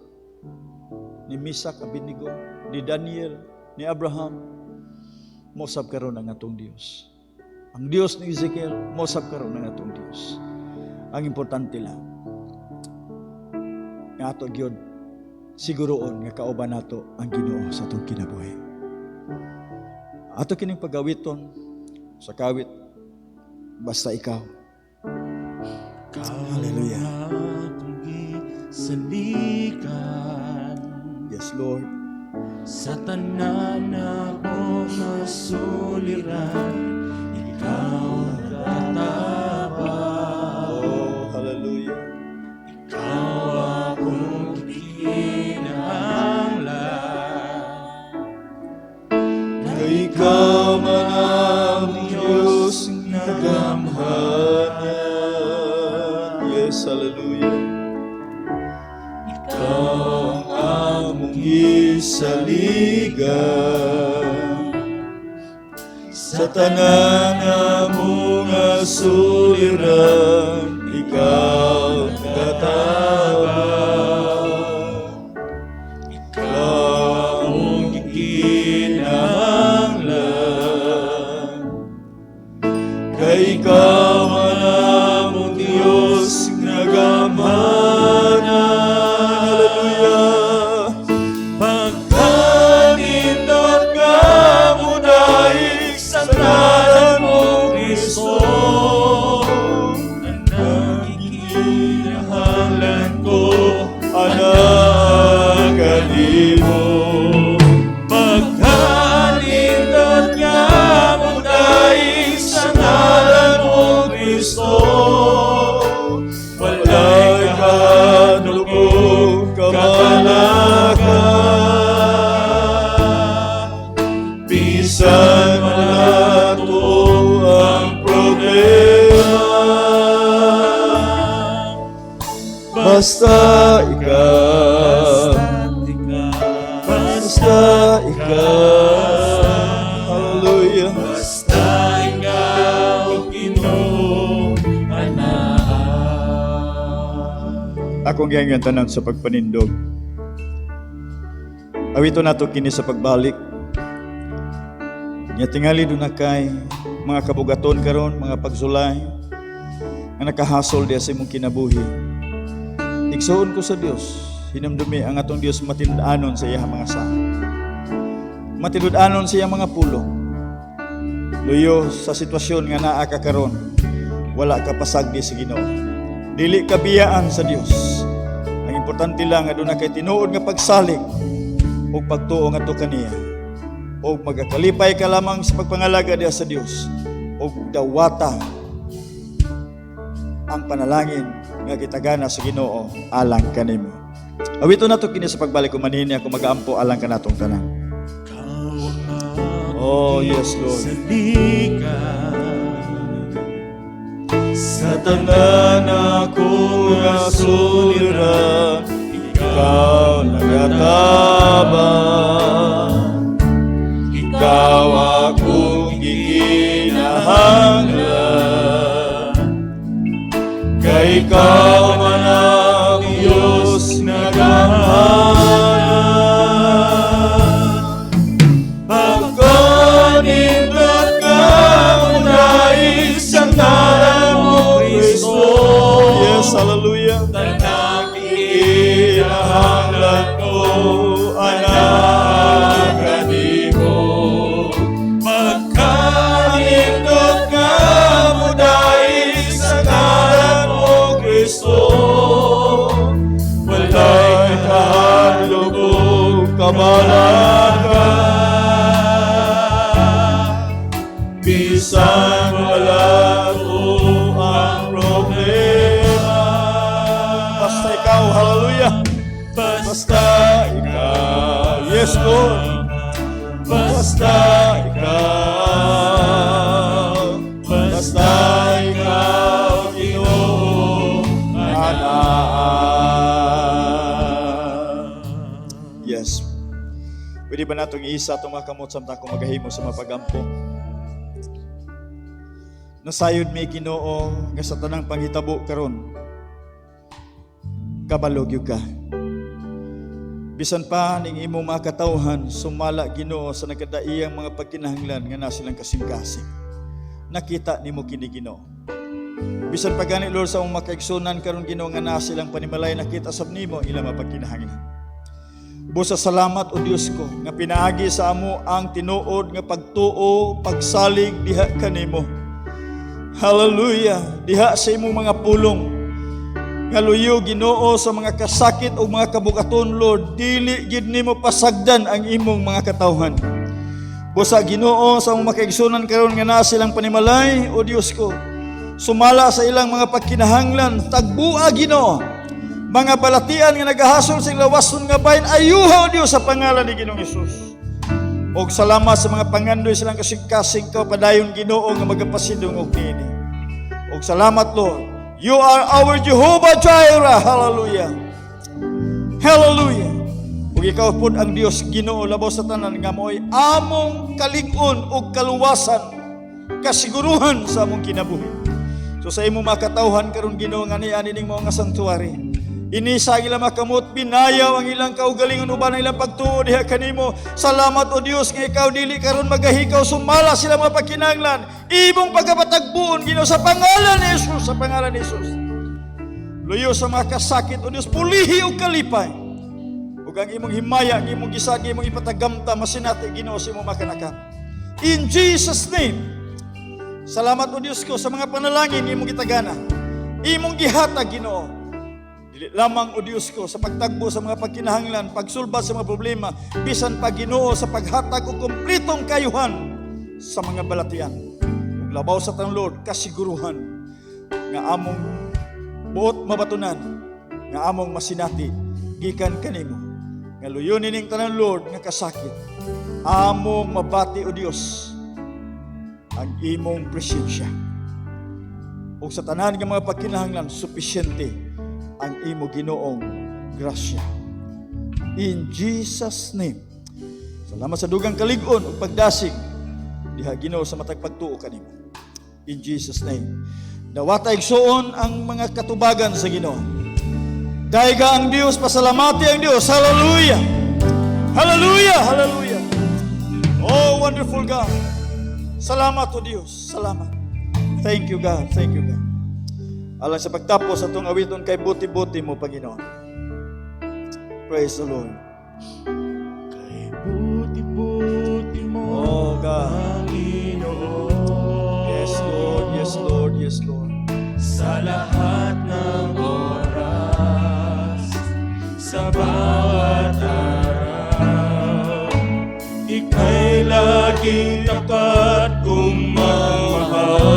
[SPEAKER 1] ni Misak, Abednego, ni Daniel, ni Abraham, mosab karon ang atong Dios. Ang Dios ni Ezekiel, mosab karon ang atong Dios. Ang importante lang, nga ato gyud siguroon nga kauban nato ang Ginoo sa atong kinabuhi. Ato kining pagawiton sa kawit, basta ikaw. Hallelujah. Yes, Lord.
[SPEAKER 2] Sa tanan akong nasuliran, ikaw katabang.
[SPEAKER 1] Oh, hallelujah.
[SPEAKER 2] Ikaw akong kinahanglan.
[SPEAKER 1] Ikaw man ang Diyos nagamhanan. Yes, hallelujah. Ikaw ang among gisaligan sa tanan among suliran, ikaw katabang. Ikaw ang kinahanglan, kay ikaw man among Diyos nagamhanan. Hallelujah. Pagkanindot ka mo daig sa ngalan mo, Kristo, ang kinahanglan ko, anak kanimo. Pagkanindot ka mo daig sa ngalan mo, Kristo, walay kadulog kamalakan. Bisan malato ang problema, basta ikaw, basta ikaw. Hallelujah.
[SPEAKER 2] Basta ikaw, Ginoo, anak.
[SPEAKER 1] Akong gihangan tanan sa pagpanindog. Awito nato kini sa pagbalik. Nya tingali do na kay mga kabugaton karon, mga pagsulay nga nakahasol diha sa imong kinabuhi. Igsoon ko sa Dios, hinumdumi ang atong Dios matindanon sa iyang mga sa. Matinud-anon sa iyang mga pulong. Luyo sa sitwasyon nga naa ka karon, wala ka pasagdi sa Ginoo. Dili ka biyaan sa Dios. Ang importante lang nga doon na kay tinuod nga pagsalig o pagtuo nga to kaniya. O magakalipay ka lamang sa pagpangalaga diha sa Dios. O dawata ang panalangin nga kitagana sa Ginoo alang kanimo. Awito na to kini sa pagbalik ko manini ako magaampo alang kanatong tanan. Oh yes Lord. Sa tanan akong nasuliran, ikaw nagatabang. Ikaw akong gikinahanglan, kay ikaw man ang Diyos nagamhanan. Pagkanindot ka mo daig sa ngalan mo, Kristo. Yes, hallelujah. Tanang kinahanglan ko, anak kanimo. Pagkanindot ka mo daig sa ngalan mo, Kristo, walay kahadlok o kamalakan. Hallelujah.
[SPEAKER 2] Basta ikaw,
[SPEAKER 1] Yes, Lord.
[SPEAKER 2] basta ikaw, basta ikaw, Ginoo, anak.
[SPEAKER 1] Yes. Pwede ba natong isa itong mga kamot samtang kung magahimo sa mapagampo? Nasayod may Ginoo nga sa tanang panghitabo karon. Kabalog yun ka. Bisan pa ning imong mga katawhan sumala Ginoo sa nagkadaiyang mga pagkinahanglan nga nasilang kasing-kasing. Nakita nimo kini Ginoo. Bisan pa gani Lord sa imong makaigsunan karon Ginoo nga nasilang panimalay nakita sab nimo ilang mga pagkinahanglan. Busa salamat o Dios ko nga pinaagi sa amo ang tinuod nga pagtuo, pagsalig diha kanimo. Hallelujah! Diha sa imong mga pulong nga luyo Ginoo sa mga kasakit o mga kabukaton Lord, dili gid nimo pasagdan ang imong mga katawhan. Busa Ginoo sa imong makaigsunan karon nga naa silang panimalay o Dios ko, sumala sa ilang mga pagkinahanglan, tagbua Ginoo. Mga balatian nga nagahasol sa lawason nga bahin, ayuha o Dios sa pangalan ni Ginoong Hesus. Og salamat sa mga pangandoy silang kasing-kasing ka padayon Ginoo nga magapasidong og niini. Og salamat Lord. You are our Jehovah Jireh. Hallelujah. Hallelujah. Ug ikaw pud ang Dios Ginoo labaw sa tanan nga mo'y among kalig-on ug kaluwasan, kasiguruhan sa among kinabuhi. So sa imong makatawhan karon Ginoo nga ani ning mga sanctuary. Inisa ang ilang makamot, binayaw ang ilang kaugalingon uban ang ilang pagtuo diha kanimo. Salamat o Dios nga ikaw dili karon magahikaw sumala sila mga pagkinahanglan. Imong pagkapatagbuon Ginoo sa pangalan ni Jesus, sa pangalan ni Jesus. Luyo sa mga kasakit o Dios, pulihi og kalipay. Ug ang imong himaya, ang imong gisag, imong ipatagamta masinati Ginoo sa imong makanaka. In Jesus name. Salamat o Dios ko sa mga panalangin imong gitagana. Imong gihatag Ginoo. Dili lamang o Diyos ko sa pagtagbo sa mga pagkinahanglan, pagsulbat sa mga problema, bisan pa Ginoo sa paghatag og kumpletong kayuhan sa mga balatian. Ug labaw sa tanang Lord, kasiguruhan nga among buot mabatunan, nga among masinati gikan kanimo. Nga luyonin ning tanang Lord nga kasakit, among mabati o Dios ang imong presensya. Ug sa tanan nga mga pagkinahanglan, supisyente ang imo Ginoong grasya. In Jesus name. Salamat sa dugang kalig-on ug pagdasig diha Ginoo sa matag pagtuo kanimo. In Jesus name. Dawata igsuon ang mga katubagan sa Ginoo. Daiga ang Dios, pasalamati ang Dios. Hallelujah. Hallelujah. Hallelujah. Oh, wonderful God. Salamat o Dios. Salamat. Thank you God. Thank you God. Alang sa pagtapos atong awiton kay buti-buti mo Panginoon. Praise the Lord.
[SPEAKER 2] Kay buti-buti mo,
[SPEAKER 1] Oh God.
[SPEAKER 2] Panginoon.
[SPEAKER 1] Yes Lord, yes Lord, yes Lord.
[SPEAKER 2] Sa lahat ng oras, sa bawat araw, ika'y laging tapat kong magmahal.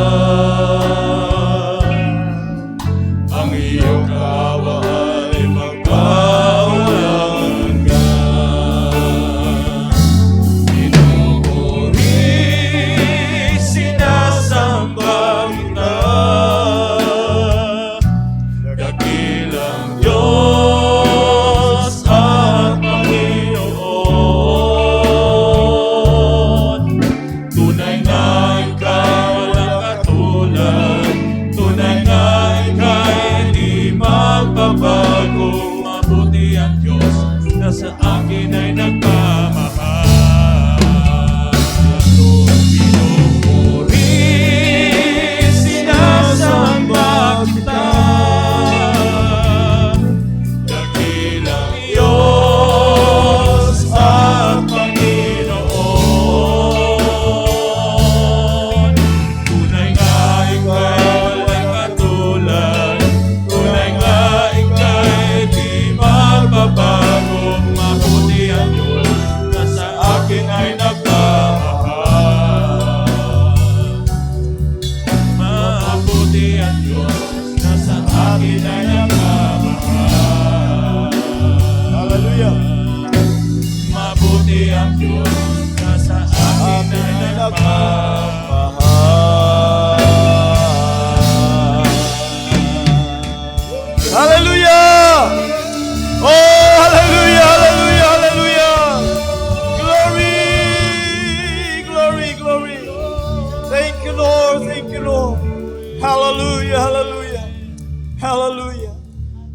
[SPEAKER 2] Ang iyong kawa ay magpaulangan. Pinupuri, sinasamba kita, dakilang Diyos at Panginoon.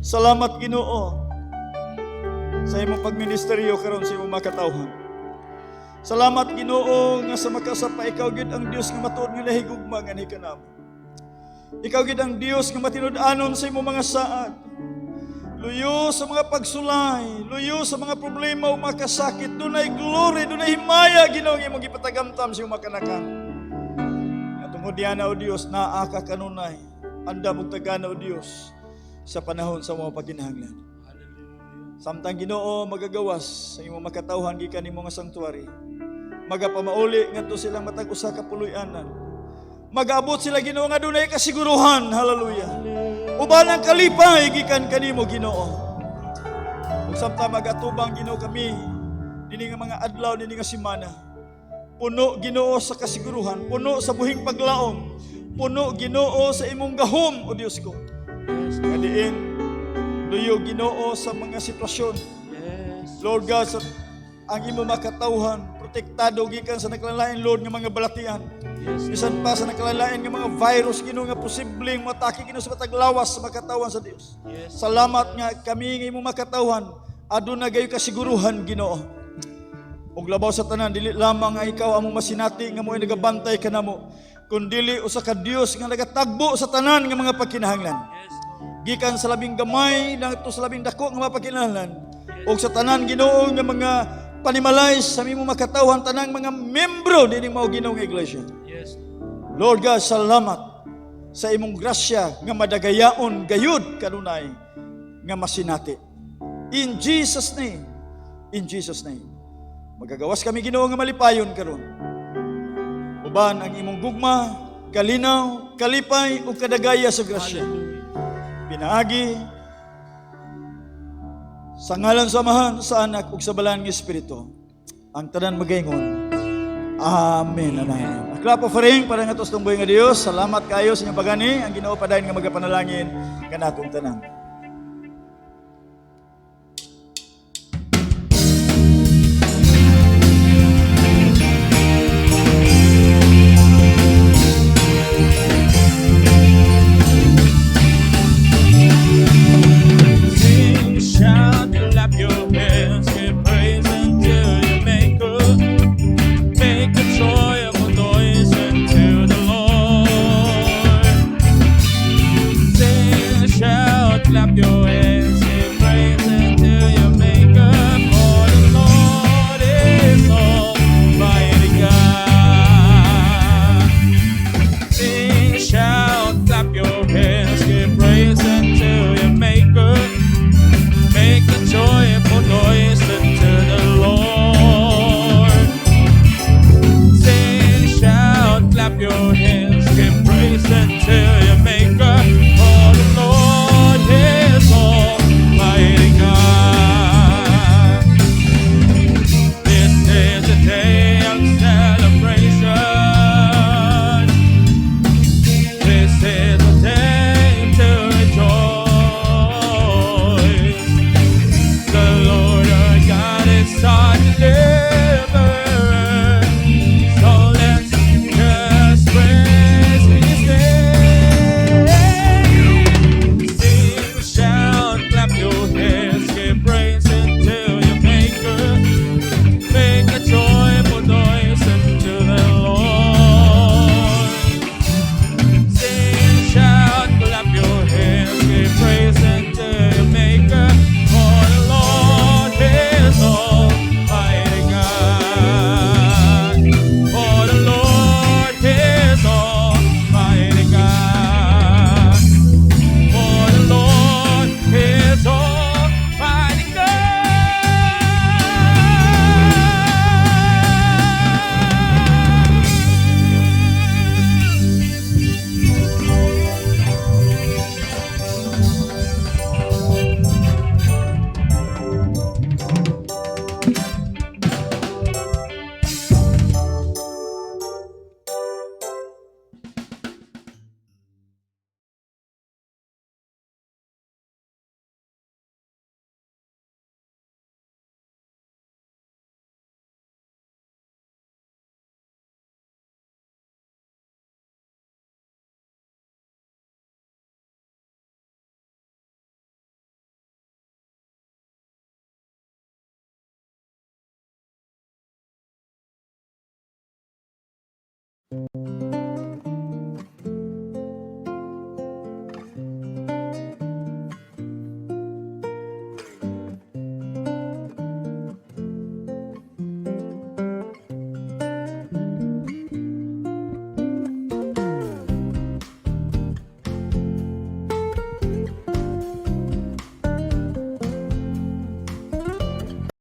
[SPEAKER 1] Salamat Ginoo sa imong pagministeryo karon sa imong makatawhan. Salamat Ginoo nga sa makasapa ikaw gid ang Dios nga matuod nga nahigugma nga ni kanamo. Ikaw gid ang Dios nga matinud-anon sa imong mga saad. Luyo sa mga pagsulay, luyo sa mga problema o makasakit, dunay glory, dunay himaya Ginoo nga imong gipatagamtam sa imong makanakan. At tungod diana o Dios, naa ka kanunay, anda mong tagana o Dios sa panahon sa mga pagkinahanglan. Samtang Ginoo magagawas sa imong makatawhan gikan nimo nga sanctuary. Magapamauli ngadto silang matag usa ka puloy-anan. Mag-abot sila Ginoo nga dunay kasiguruhan. Hallelujah. Uban ang kalipay gikan kanimo Ginoo. Ug samtang magatubang Ginoo kami dinhi nga mga adlaw dinhi nga semana. Puno Ginoo sa kasiguruhan, puno sa buhing paglaom, puno Ginoo sa imong gahom o Dios ko. Kadiin luyo Ginoo sa mga sitwasyon. Lord God, sa ang imo makatawhan, protektado gikan sa nakalalain Lord nga mga balatian. Bisan pa sa nakalalain nga mga virus Ginoo nga posibleng matake Ginoo sa mataglawas sa makatawhan sa Dios. Salamat nga kami nga imo makatawhan aduna gayo kasiguruhan Ginoo. Og labaw sa tanan dili lamang nga ikaw among masinati nga mo'y nagabantay kanamo, kundi usa ka Dios nga nagatagbo sa tanan nga mga pagkinahanglan. Gikan sa labing gamay ngadto sa labing dako nga mga pagkinahanglan. Og sa tanan Ginoo nga mga panimalay sa imong makatawhan tanang mga membro dining mao Ginoo nga iglesia. Lord God, salamat sa imong grasya nga madagayaon gayud kanunay nga masinati. In Jesus name. In Jesus name. Magagawas kami Ginoo nga malipayon karon. Uban ang imong gugma, kalinaw, kalipay ug kadagaya sa grasya. Pinaagi sa ngalan sa Amahan, sa Anak ug sa Balaan nga Espiritu. Ang tanan magaingon. Amen. Amen. Clap offering para nga tos tungboy nga Dios. Salamat kayo sa inyong pagani. Ang Ginoo padayon nga magapanalangin kanatong tanan.
[SPEAKER 2] Sing, shout, clap your hands, give praise unto your Maker. Make a joyful noise unto the Lord. Sing, shout, Thank